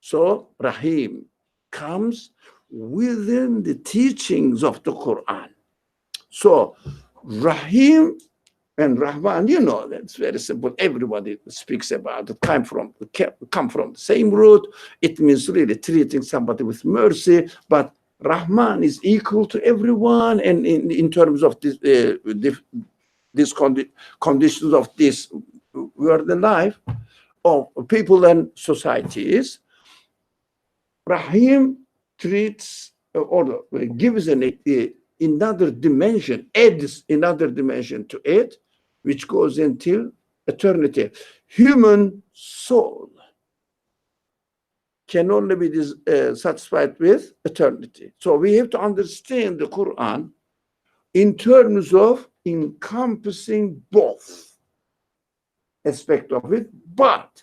So Rahim comes within the teachings of the Quran. So Rahim and Rahman, you know, that's very simple. Everybody speaks about it. Come from the same root. It means really treating somebody with mercy. But Rahman is equal to everyone, and in terms of these conditions of this world and life of people and societies, Rahim treats or gives another dimension, adds another dimension to it, which goes until eternity. Human soul can only be satisfied with eternity. So we have to understand the Quran in terms of encompassing both aspects of it, but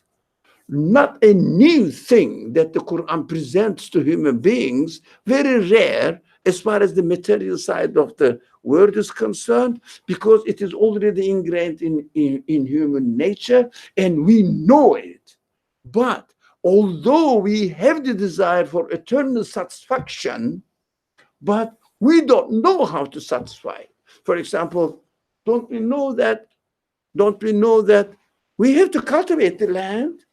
not a new thing that the Quran presents to human beings, very rare as far as the material side of the world is concerned, because it is already ingrained in human nature and we know it. But although we have the desire for eternal satisfaction, but we don't know how to satisfy. For example, don't we know that we have to cultivate the land,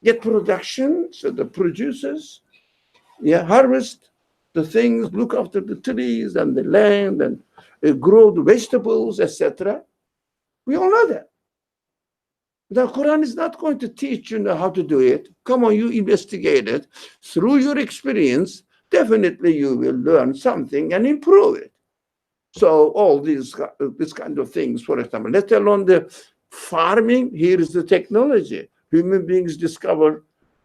get production, so the producers, harvest the things, look after the trees and the land, and grow the vegetables, etc. We all know that. The Quran is not going to teach you how to do it. Come on, you investigate it. Through your experience, definitely you will learn something and improve it. So all these kind of things, for example, let alone the farming, here is the technology. Human beings discover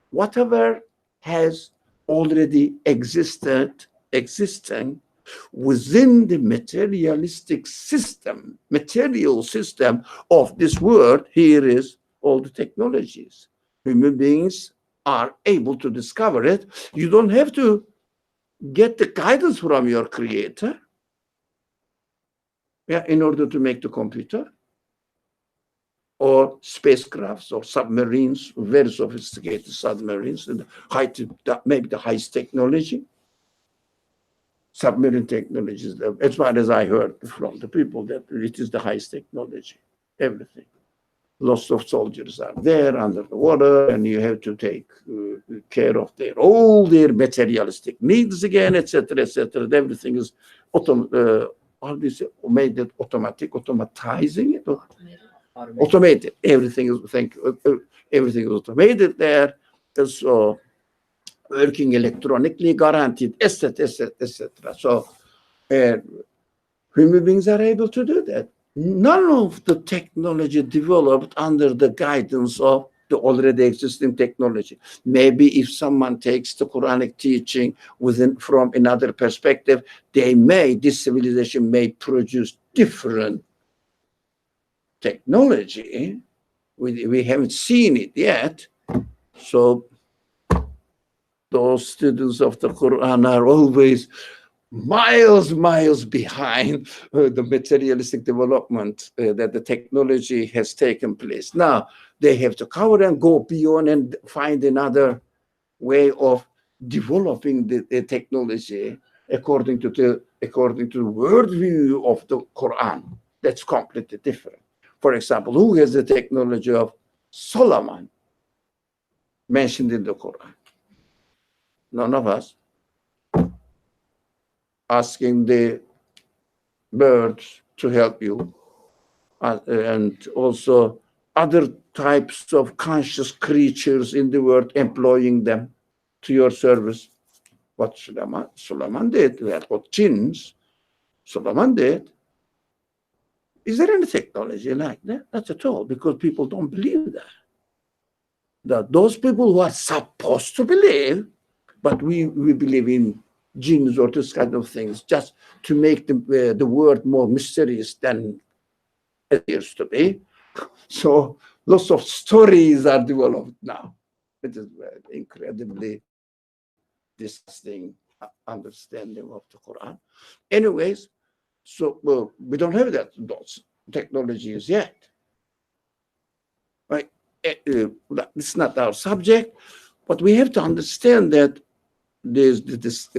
whatever has already existing within the material system of this world. Here is all the technologies. Human beings are able to discover it. You don't have to get the guidance from your creator, in order to make the computer or spacecrafts or submarines, very sophisticated submarines, and maybe the highest technology. Submarine technologies, as far as I heard from the people, that it is the highest technology, everything. Lots of soldiers are there under the water, and you have to take care of all their materialistic needs again, etc., etc. Everything is automatizing it, automated. Everything is everything is automated there. So working electronically, guaranteed, etc., etc., etc. So human beings are able to do that. None of the technology developed under the guidance of the already existing technology. Maybe if someone takes the Quranic teaching from another perspective, this civilization may produce different technology. We haven't seen it yet. So those students of the Quran are always miles behind the materialistic development that the technology has taken place. Now they have to cover and go beyond and find another way of developing the technology according to the worldview of the Quran. That's completely different. For example, who has the technology of Solomon mentioned in the Quran? None of us. Asking the birds to help you, and also other types of conscious creatures in the world, employing them to your service. What Solomon did, what jinns Solomon did. Is there any technology like that? Not at all, because people don't believe that those people who are supposed to believe, but we believe in jinns or this kind of things, just to make the world more mysterious than it appears to be. So lots of stories are developed now. It is incredibly disgusting understanding of the Quran. Anyways, so we don't have those technologies yet. Right? it's not our subject, but we have to understand that there's this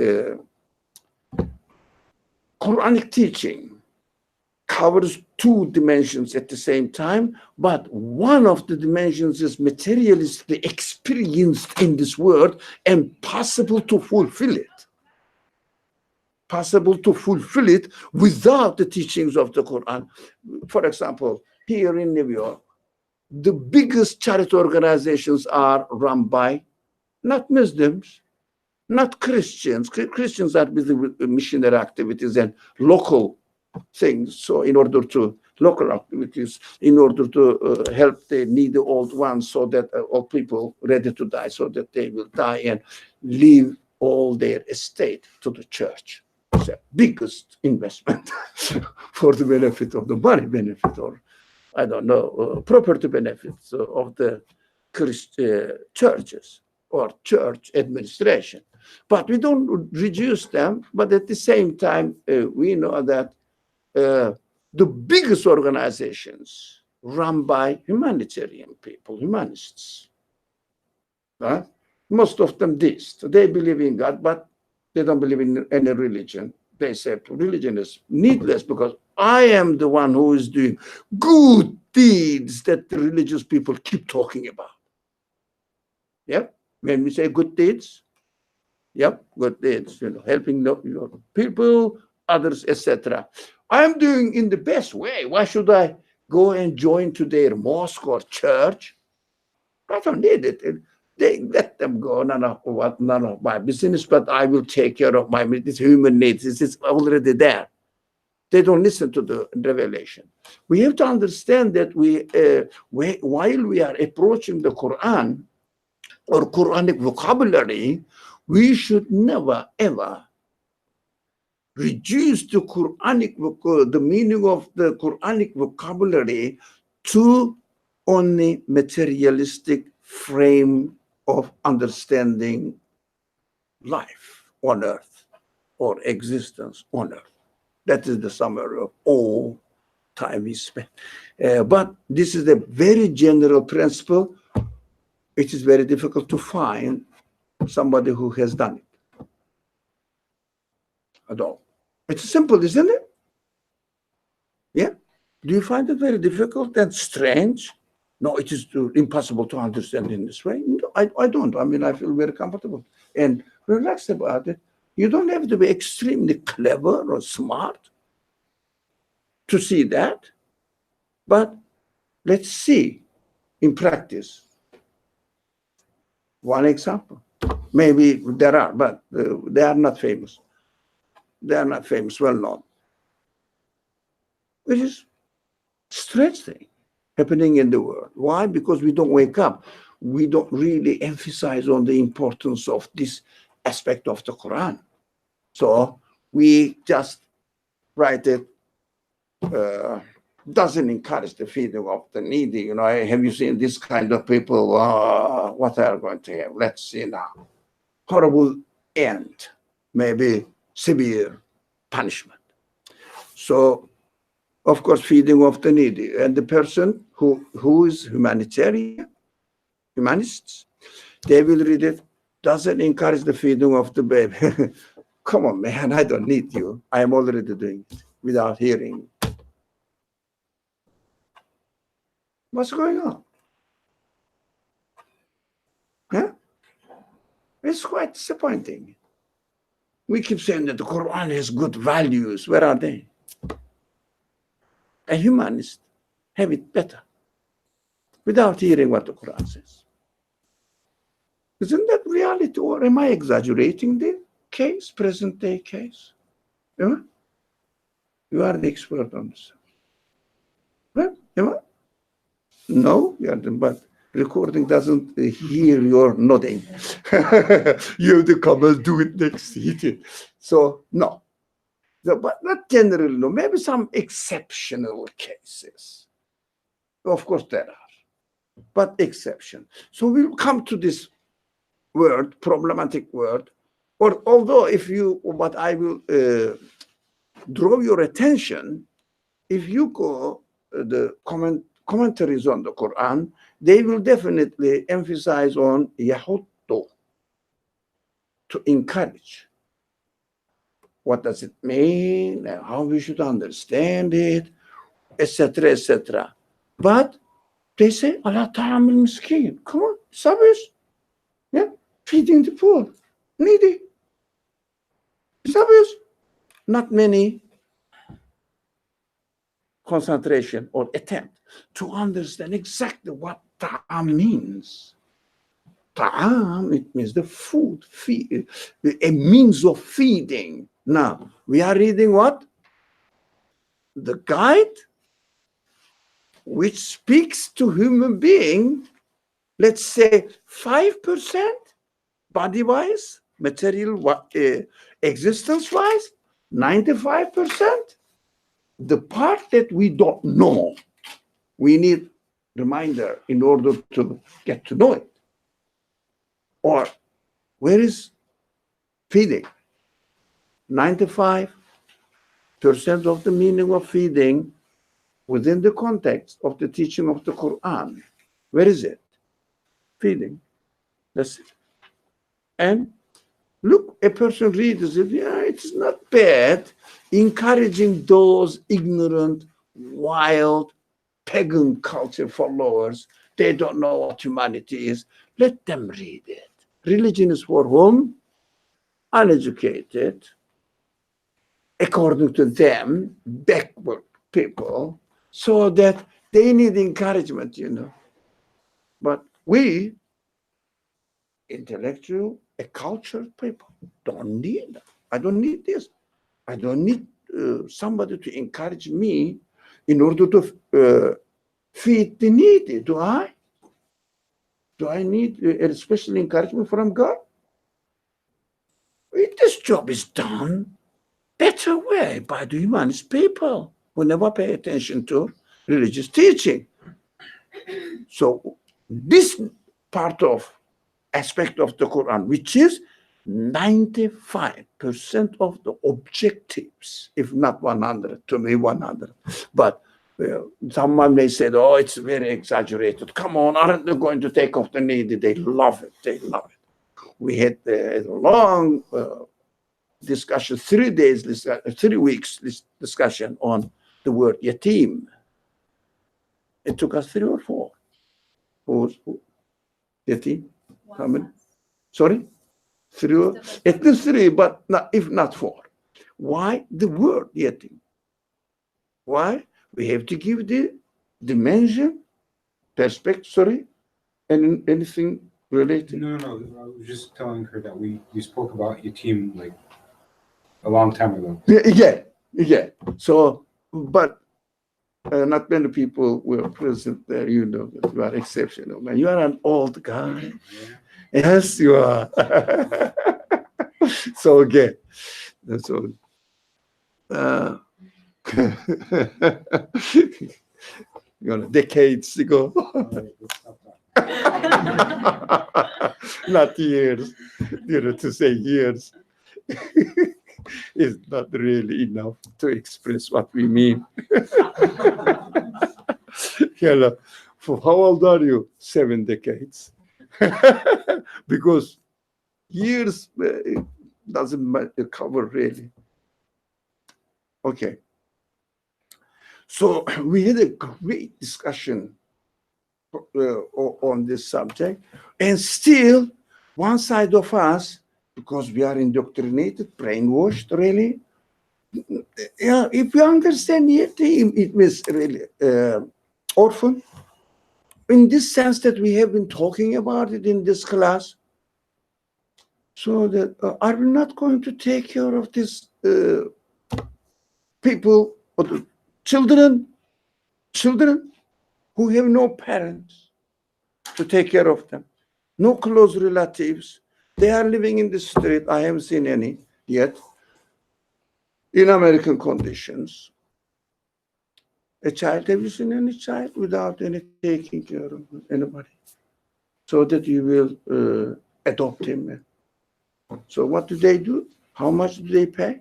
Quranic teaching covers two dimensions at the same time, but one of the dimensions is materialistically experienced in this world and possible to fulfill it. Possible to fulfill it without the teachings of the Quran. For example, here in New York, the biggest charity organizations are run by not Muslims, not Christians. Christians are busy with missionary activities and local things. So in order to local activities, in order to help the needy old ones, so that old people ready to die, so that they will die and leave all their estate to the church. It's the biggest investment for the benefit of the money benefit, or I don't know, property benefits of the churches or church administration. But we don't reduce them. But at the same time, we know that the biggest organizations run by humanitarian people, humanists. Most of them deists. They believe in God, but they don't believe in any religion. They say religion is needless because I am the one who is doing good deeds that the religious people keep talking about. Yep. When we say good deeds, yep, good deeds, helping your people, others, etc. I'm doing in the best way. Why should I go and join to their mosque or church? I don't need it. They let them go. None of my business, but I will take care of my human needs. It's already there. They don't listen to the revelation. We have to understand that while we are approaching the Quran or Quranic vocabulary, we should never ever reduce the meaning of the Quranic vocabulary to only materialistic frame of understanding life on earth or existence on earth. That is the summary of all time we spent. But this is a very general principle. It is very difficult to find somebody who has done it at all. It's simple, isn't it? Yeah. Do you find it very difficult and strange? No, it is impossible to understand in this way. No, I don't. I mean, I feel very comfortable and relaxed about it. You don't have to be extremely clever or smart to see that. But let's see in practice. One example. Maybe there are, but they are not famous. They are not famous, well known. Which is a strange thing happening in the world. Why? Because we don't wake up. We don't really emphasize on the importance of this aspect of the Quran. So we just write it, doesn't encourage the feeding of the needy. Have you seen this kind of people? What are going to have? Let's see now. Horrible end, maybe severe punishment. So, of course, feeding of the needy. And the person who is humanists, they will read it, doesn't encourage the feeding of the baby. Come on, man, I don't need you. I am already doing it without hearing. What's going on? Huh? It's quite disappointing. We keep saying that the Quran has good values. Where are they? A humanist have it better without hearing what the Quran says. Isn't that reality, or am I exaggerating the case, present day case? Yeah? You are the expert on this. Right? Am I? No, you are the, but recording doesn't hear your nodding. You have to come and do it next. So, no. But not generally, no. Maybe some exceptional cases. Of course, there are, but exception. So we'll come to this word, problematic word, or although but I will draw your attention, if you go the commentaries on the Quran, they will definitely emphasize on yahutto, to encourage. What does it mean? And how we should understand it, etc., etc. But they say, Allah ta'amil miskin. Come on, it's obvious. Yeah, feeding the poor, needy. It's obvious. Not many concentration or attempt to understand exactly what ta'am means. Ta'am, it means the food, feed, a means of feeding. Now, we are reading what? The guide, which speaks to human being, let's say 5% body-wise, material existence-wise, 95%. The part that we don't know, we need reminder in order to get to know it. Or where is feeding? 95% of the meaning of feeding within the context of the teaching of the Quran. Where is it? Feeding. That's it. And look, a person reads it, yeah, it's not bad. Encouraging those ignorant, wild, pagan culture followers, they don't know what humanity is. Let them read it. Religion is for whom? Uneducated, according to them, backward people, so that they need encouragement, you know. But we, intellectual, a cultured people, don't need that. I don't need this. I don't need somebody to encourage me in order to feed the needy. Do I? Do I need a special encouragement from God? This job is done better way by the humanist people who never pay attention to religious teaching. So this part of aspect of the Quran, which is 95% of the objectives, if not 100, to me 100. But someone may say, oh, it's very exaggerated. Come on, aren't they going to take off the needy? They love it. They love it. We had a long discussion, 3 weeks discussion on the word yatim. It took us 3 or 4. Who yatim? How many? Sorry? 3 or at least 3, but not, if not 4. Why the word yatim? Why? We have to give the dimension, perspective, sorry, and anything related. No. I was just telling her that you spoke about your team like a long time ago. Yeah. So, but not many people were present there. You know that you are exceptional, man. You are an old guy. Yeah. Yes, you are. So again, that's all. Decades ago, All right, let's stop that. not years. To say years is not really enough to express what we mean. For how old are you? 7 decades. Because years doesn't cover really. Okay. So we had a great discussion on this subject, and still one side of us, because we are indoctrinated, brainwashed, really. Yeah, if you understand yatim, it means really orphan. In this sense that we have been talking about it in this class, so that are we not going to take care of these people, or the children who have no parents to take care of them, no close relatives. They are living in the street. I haven't seen any yet. In American conditions. A child, have you seen any child without any taking care of anybody? So that you will adopt him. So what do they do? How much do they pay?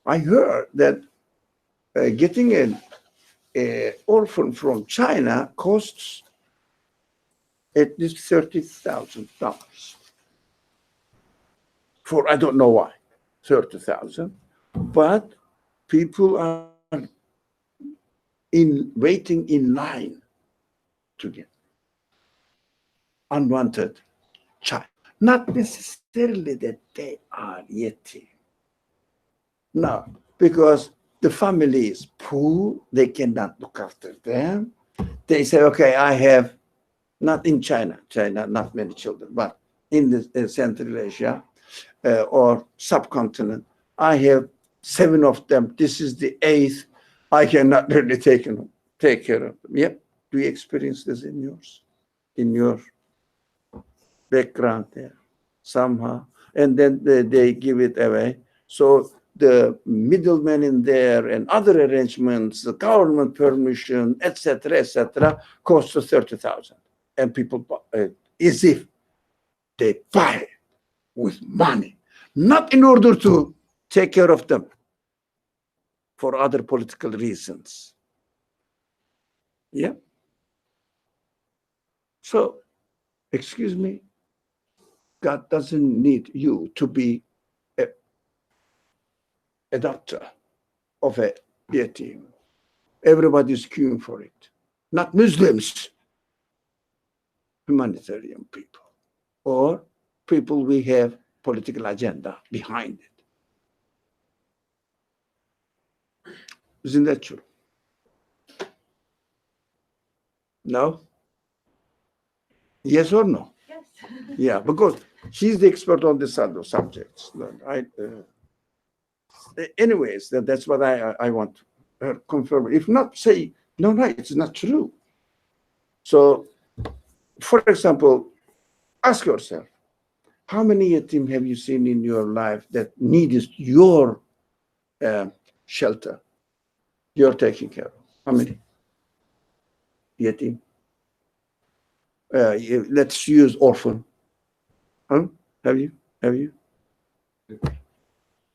I heard that getting an orphan from China costs at least $30,000 for I don't know why, 30,000. But people are waiting in line to get unwanted child. Not necessarily that they are yatim. No, because the family is poor, they cannot look after them. They say, okay, I have, not in China, not many children, but in the Central Asia or subcontinent, I have 7 of them. This is the 8th. I cannot really take care of them. Yep. Do you experience this in your background there somehow? And then they give it away. So the middlemen in there and other arrangements, the government permission, etc., costs 30,000. And people, as if they buy it with money, not in order to take care of them for other political reasons. Yeah. So, excuse me, God doesn't need you to be a doctor of a yatim. Everybody's queuing for it. Not Muslims, humanitarian people, or people we have political agenda behind it. Isn't that true? No? Yes or no? Yes. Yeah, because she's the expert on this other subjects. Anyways, that's what I want her to confirm. If not, say, no, it's not true. So, for example, ask yourself, how many yatim have you seen in your life that needs your shelter? You're taking care of. How many? Yatim. Let's use orphan. Huh? Have you?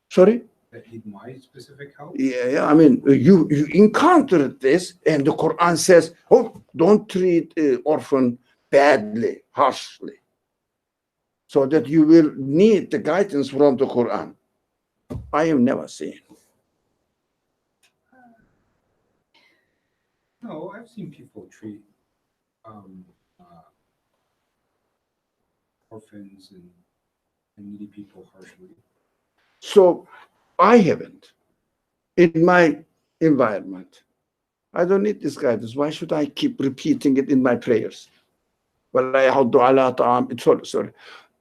Sorry? That need my specific help? Yeah. I mean, you encountered this, and the Quran says, "Oh, don't treat orphan badly, harshly, so that you will need the guidance from the Quran." I have never seen. No, I've seen people treat orphans and needy people harshly. So I haven't. In my environment, I don't need this guidance. Why should I keep repeating it in my prayers? ولا يحض على طعام. Sorry.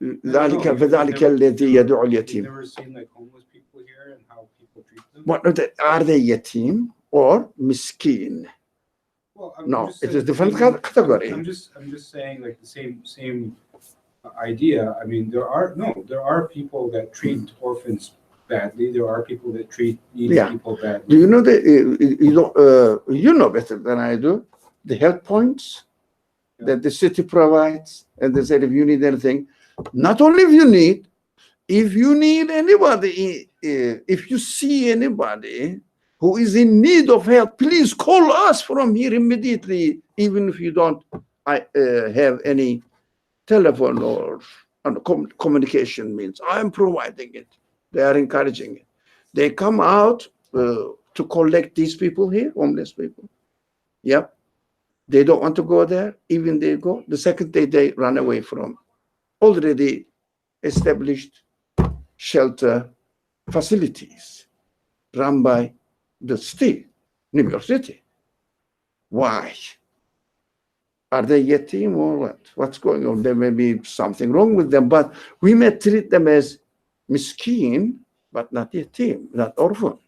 ذلك فذلك الذي يدعو You've اليتيم. never seen like homeless people here and how people treat them? What are they yatim or miskin? Well, No, just it saying is different the same- category. I'm just saying like the same idea. I mean, there are people that treat orphans badly. There are people that treat needy Yeah. people badly. Do you know you know better than I do the help points that the city provides, and they said if you need anything, not only if you need anybody, if you see anybody who is in need of help, please call us from here immediately, even if you don't have any telephone or communication means. I'm providing it. They are encouraging it. They come out to collect these people here, homeless people. Yep. They don't want to go there. Even they go. The second day, they run away from already established shelter facilities run by the state, New York City. Why? Are they yatim or what? What's going on? There may be something wrong with them, but we may treat them as miskin, but not yatim, not orphan.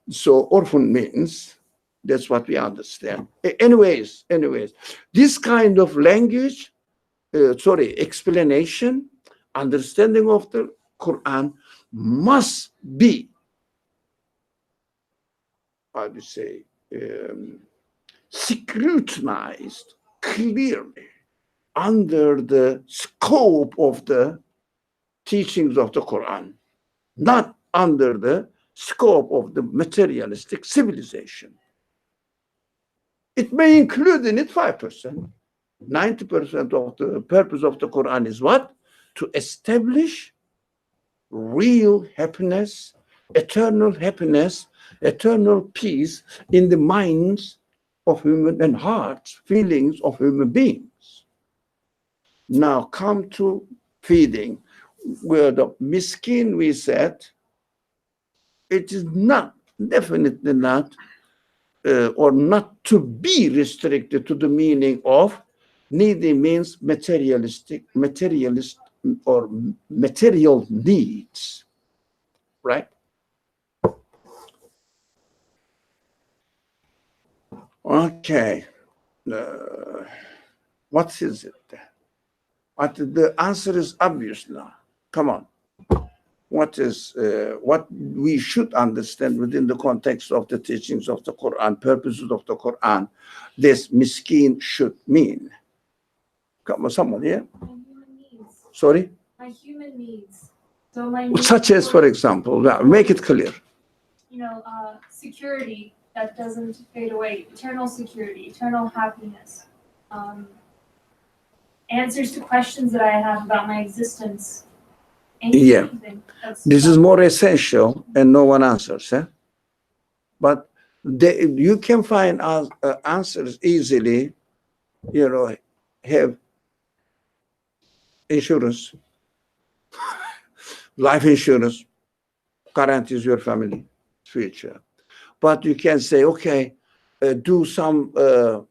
So orphan means, that's what we understand. Anyways, this kind of language, explanation, understanding of the Quran must be, I would say, scrutinized clearly under the scope of the teachings of the Quran, not under the scope of the materialistic civilization. It may include in it 5%, 90% of the purpose of the Quran is what? To establish real happiness, eternal peace in the minds of human and hearts, feelings of human beings. Now come to feeding, where the miskin, we said, it is not, definitely not, or not to be restricted to the meaning of needy means materialist or material needs, right? Okay. What is it? But the answer is obvious now. Come on. What we should understand within the context of the teachings of the Quran, purposes of the Quran, this miskin should mean? Come on, someone here? My human needs. Sorry? My human needs. So my needs Such as, for example, make it clear. Security that doesn't fade away, eternal security, eternal happiness, answers to questions that I have about my existence. Yeah. This is more essential and no one answers. But you can find answers easily, have insurance, life insurance, guarantees your family future. But you can say, okay, do some, how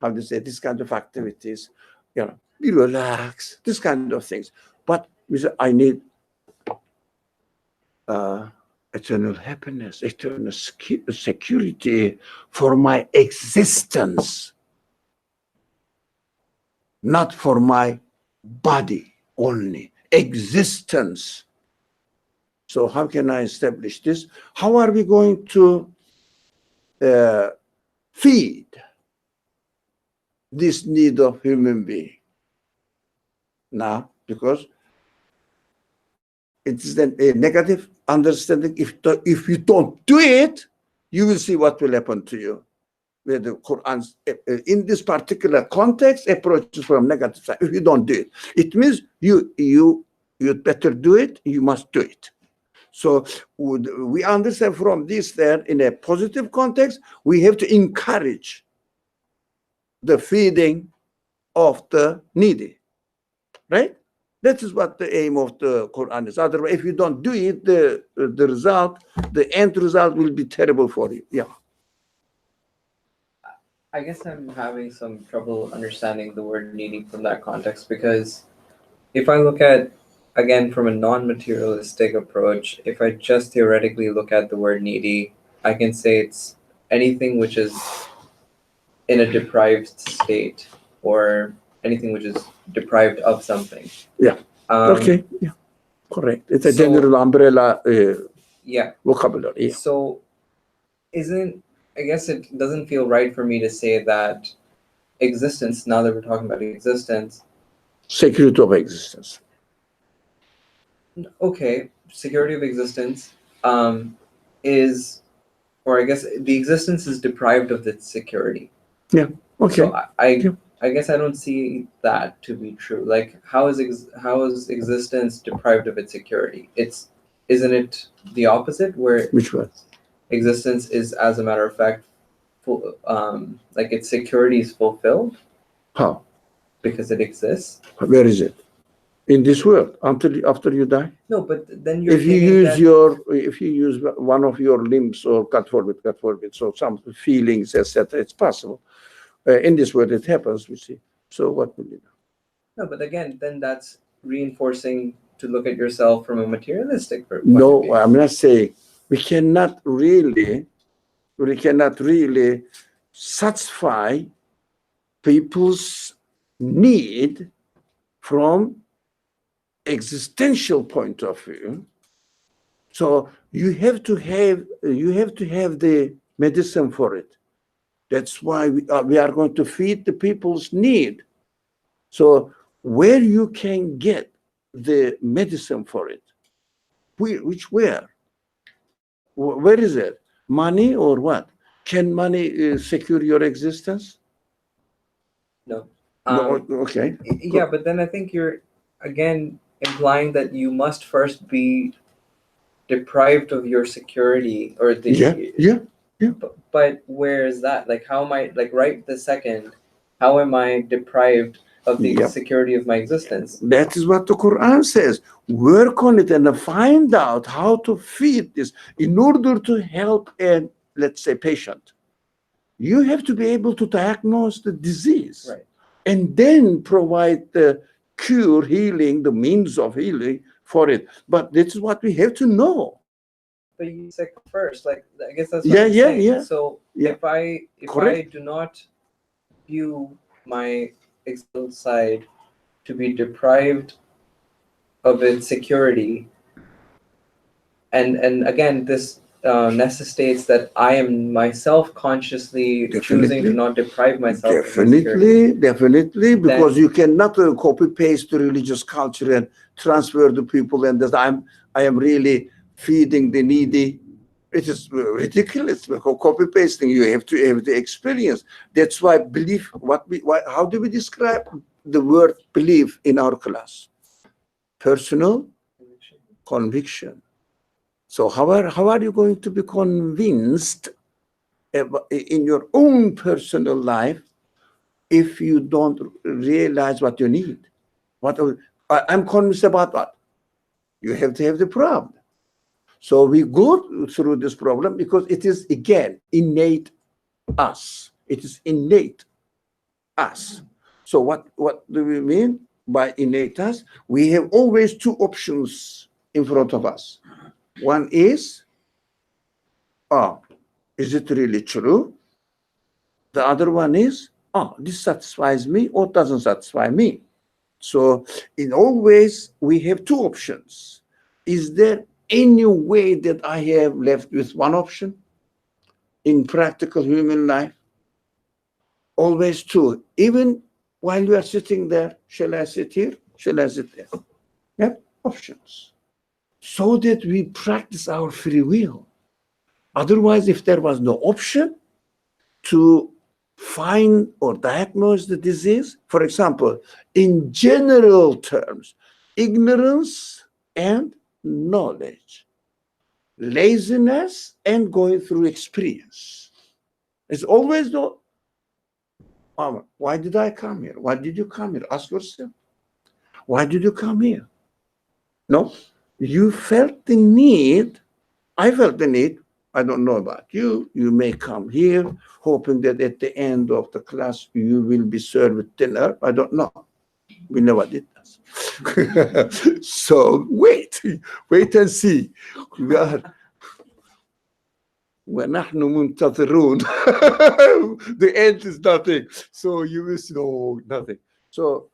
to say, this kind of activities, be relaxed, this kind of things. But you say, I need eternal happiness, eternal security for my existence, not for my body only, existence. So how can I establish this? How are we going to feed this need of human being? Now, because it is then a negative understanding. If you don't do it, you will see what will happen to you. Where the Quran, in this particular context, approaches from negative side. If you don't do it, it means you'd better do it. You must do it. So we understand from this that in a positive context, we have to encourage the feeding of the needy, right? That is what the aim of the Quran is. Otherwise, if you don't do it, the end result will be terrible for you. Yeah. I guess I'm having some trouble understanding the word needy from that context, because if I look at, again, from a non-materialistic approach, if I just theoretically look at the word needy, I can say it's anything which is in a deprived state, or anything which is deprived of something. Yeah. Okay. Yeah. Correct. It's a So- general umbrella Yeah. vocabulary. Yeah. So I guess it doesn't feel right for me to say that existence, now that we're talking about existence, Security of existence. okay, security of existence is, or I guess the existence is deprived of its security. Okay. So Yeah. I guess I don't see that to be true. Like, how is existence deprived of its security? Isn't it the opposite, where Which one? existence is, as a matter of fact, like its security is fulfilled How? because it exists? Where is it? In this world, after you die? No, but then you're If you use one of your limbs, or God forbid, so some feelings, etc., it's possible. In this world, it happens, we see. So what will you do? No, but again, then that's reinforcing to look at yourself from a materialistic point of No, view. I'm not saying we cannot really satisfy people's need from existential point of view. So you have to have the medicine for it. That's why we are going to feed the people's need. So where you can get the medicine for it, where is it? Money or what? Can money secure your existence? No. No, okay. Yeah, but then I think you're again implying that you must first be deprived of your security or the Yeah. but where is that? Like how am I like right this second, how am I deprived of the Yep. security of my existence? That is what the Quran says. Work on it and find out how to feed this in order to help a, let's say, patient. You have to be able to diagnose the disease, Right. and then provide the cure, healing, the means of healing for it. But this is what we have to know. But you sick first. Like I guess that's what Yeah, I'm yeah, saying. yeah. So Yeah. if I Correct. do not view my existential side to be deprived of its security, and again this necessitates that I am myself consciously choosing to Definitely. not deprive myself of my security. Definitely, because Then- you cannot copy paste the religious culture and transfer the people, and that I am really feeding the needy. It is ridiculous. Copy pasting, you have to have the experience. That's why belief. How do we describe the word belief in our class? Personal conviction. So how are you going to be convinced in your own personal life if you don't realize what you need? I'm convinced about what? You have to have the problem. So we go through this problem because it is, again, innate us. It is innate us. So what do we mean by innate us? We have always two options in front of us. One is, is it really true? The other one is, this satisfies me or doesn't satisfy me. So in all ways, we have two options. Is there any way that I have left with one option in practical human life? Always two. Even while you are sitting there, shall I sit here? Shall I sit there? Yep, options. So that we practice our free will. Otherwise, if there was no option to find or diagnose the disease, for example, in general terms, ignorance and knowledge, laziness and going through experience. It's always the, why did I come here? Why did you come here? Ask yourself. Why did you come here? No, you felt the need. I felt the need. I don't know about you. You may come here hoping that at the end of the class you will be served with dinner. I don't know. We never did that. So wait and see. We are وَنَحْنُ مُنْتَظِرُونَ. The end is nothing. So you will see, no, nothing. So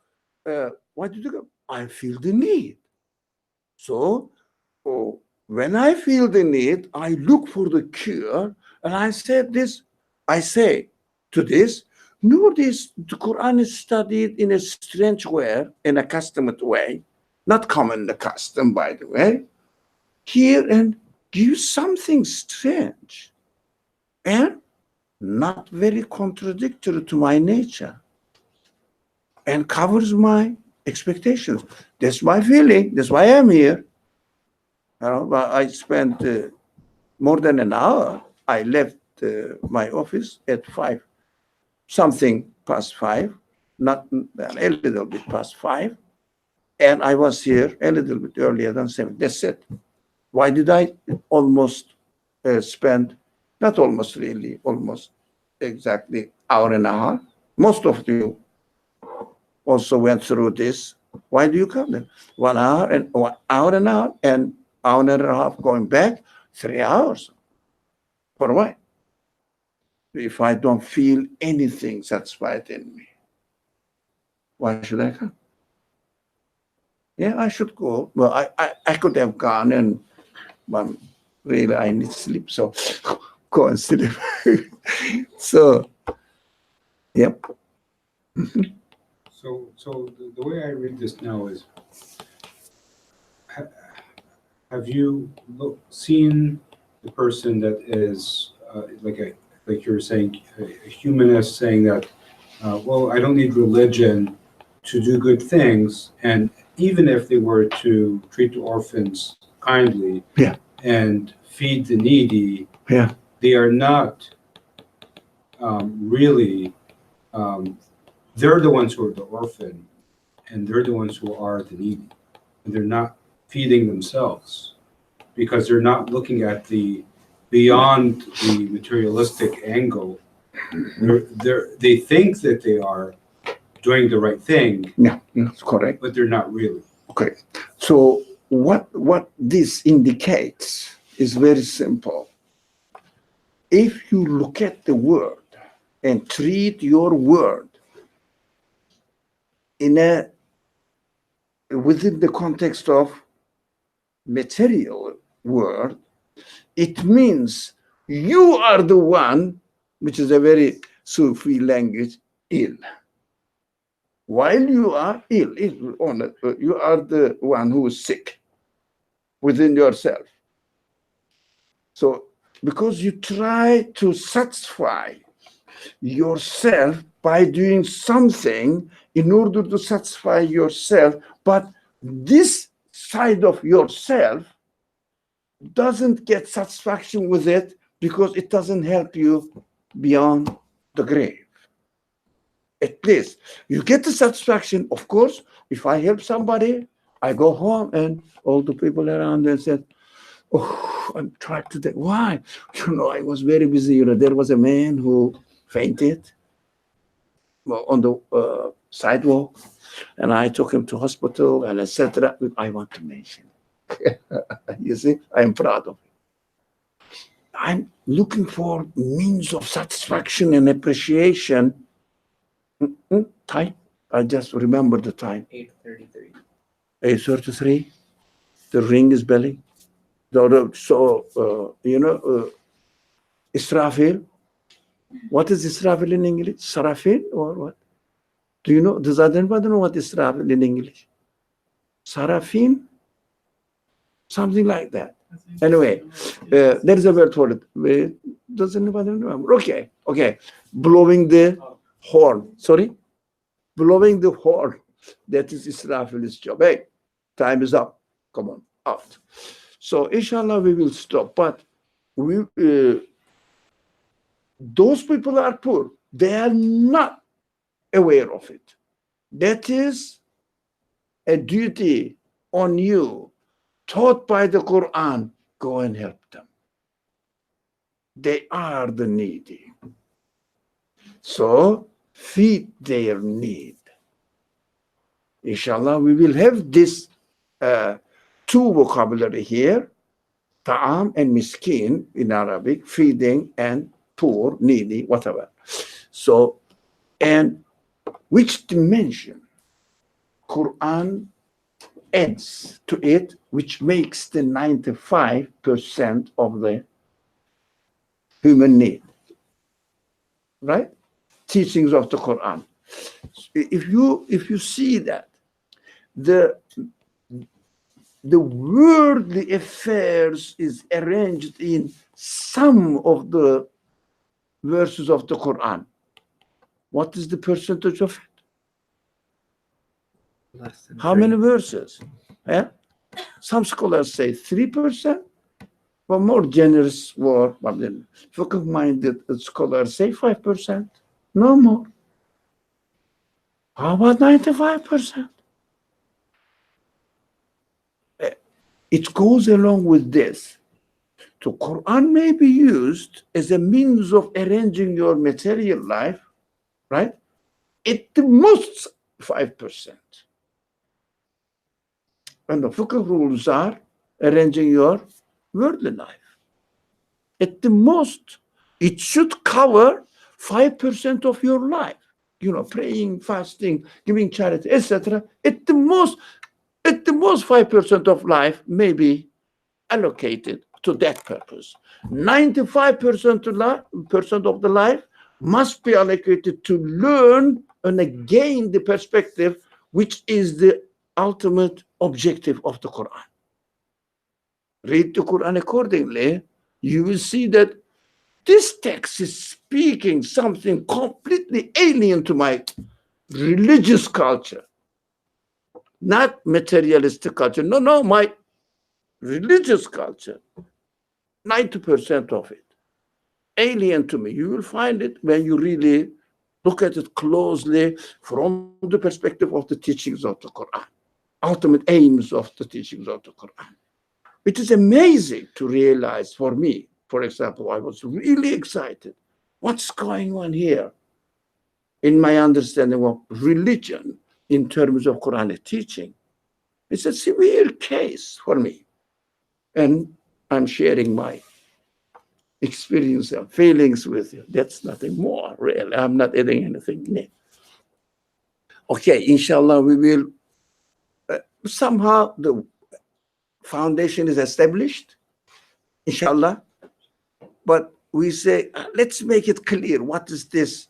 why did you go? I feel the need. So when I feel the need, I look for the cure, and I say to this, notice the Quran is studied in a strange way, in a accustomed way, not common custom, by the way, here and give something strange and not very contradictory to my nature and covers my expectations. That's my feeling. That's why I'm here. I spent more than an hour. I left my office at 5, something past 5, not a little bit past 5, and I was here a little bit earlier than 7. That's it. Why did I almost spend, not almost really, almost exactly hour and a half? Most of you also went through this. Why do you come then? 1 hour and 1 hour and a half and hour and a half going back, 3 hours. For what? If I don't feel anything satisfied in me, why should I come? Yeah, I should go. Well, I could have gone and, but really I need sleep, so go and sleep. So, yep. So the way I read this now is, have you seen the person that is like you were saying, a humanist saying that well, I don't need religion to do good things, and even if they were to treat the orphans kindly, Yeah. and feed the needy, Yeah. they are not really. They're the ones who are the orphan, and they're the ones who are the needy, and they're not feeding themselves because they're not looking at the beyond the materialistic angle. They think that they are doing the right thing, Yeah, that's correct. but they're not really. Okay. So what this indicates is very simple. If you look at the word and treat your word within the context of material word, it means you are the one, which is a very Sufi language, ill. While you are ill, you are the one who is sick within yourself. So, because you try to satisfy yourself by doing something in order to satisfy yourself, but this side of yourself doesn't get satisfaction with it because it doesn't help you beyond the grave. At least you get the satisfaction. Of course, if I help somebody, I go home and all the people around there said, "Oh, I'm tired today." Why? I was very busy. There was a man who fainted on the sidewalk, and I took him to hospital and etc. I want to mention. You see, I am proud of it. I'm looking for means of satisfaction and appreciation. Time. I just remember the time. 8:33. 8:33. The ring is belling. So, Israfil. What is Israfil in English? Sarafil or what? Do you know? Does anybody know what Israfil in English? Sarafim? Something like that. Anyway, there is a word for it. Does anybody remember? Okay. Blowing the horn. Sorry? Blowing the horn. That is Israfil's job. Hey, time is up. Come on, out. So, inshallah, we will stop. But those people are poor. They are not aware of it. That is a duty on you, taught by the Quran. Go and help them. They are the needy. So feed their need. Inshallah, we will have this two vocabulary here, ta'am and miskin in Arabic, feeding and poor, needy, whatever. So, and which dimension Quran adds to it, which makes the 95% of the human need, right? Teachings of the Quran. If you see that the worldly affairs is arranged in some of the verses of the Quran, what is the percentage of it? Less than How many verses? Yeah? Some scholars say 3%, but more generous word, but then fiqh-minded scholars say 5%. No more. How about 95%? It goes along with this. So Quran may be used as a means of arranging your material life, right? At the most 5%. And the fiqh rules are arranging your worldly life. At the most, it should cover 5% of your life. Praying, fasting, giving charity, etc. At the most 5% of life may be allocated to that purpose. 95% of the life must be allocated to learn and gain the perspective, which is the ultimate objective of the Quran. Read the Quran accordingly. You will see that this text is speaking something completely alien to my religious culture, not materialistic culture. No, my religious culture, 90% of it, alien to me. You will find it when you really look at it closely from the perspective of the teachings of the Quran, ultimate aims of the teachings of the Quran. It is amazing to realize for me, for example, I was really excited. What's going on here in my understanding of religion in terms of Quranic teaching? It's a severe case for me. And I'm sharing my experience and feelings with you. That's nothing more, really. I'm not adding anything new. Okay, inshallah, we will, somehow the foundation is established, inshallah. But we say, let's make it clear. What is this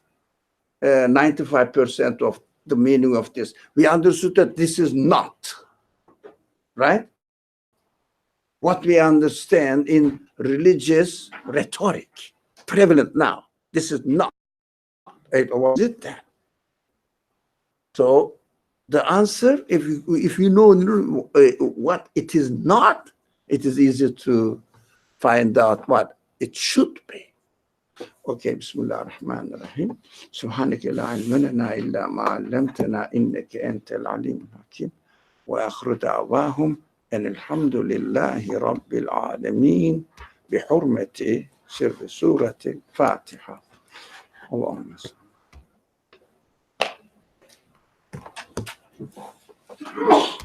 95% of the meaning of this? We understood that this is not, right? What we understand in religious rhetoric, prevalent now. This is not. Was it that? So the answer, if you know what it is not, it is easy to find out what it should be. Okay, Bismillah ar-Rahman ar-Rahim. Subhanaka la ilma lana illa ma 'allamtana innaka antal alim hakim. Wa akhiru da'wahum and alhamdulillahi rabbil alamin bi hurmati sirr surati Fatiha. Allahumma salli.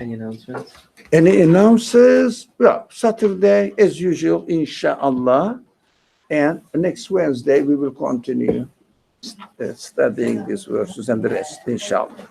Any announcements? Any announcements? Well, Saturday, as usual, inshallah. And next Wednesday, we will continue studying these verses and the rest, inshallah.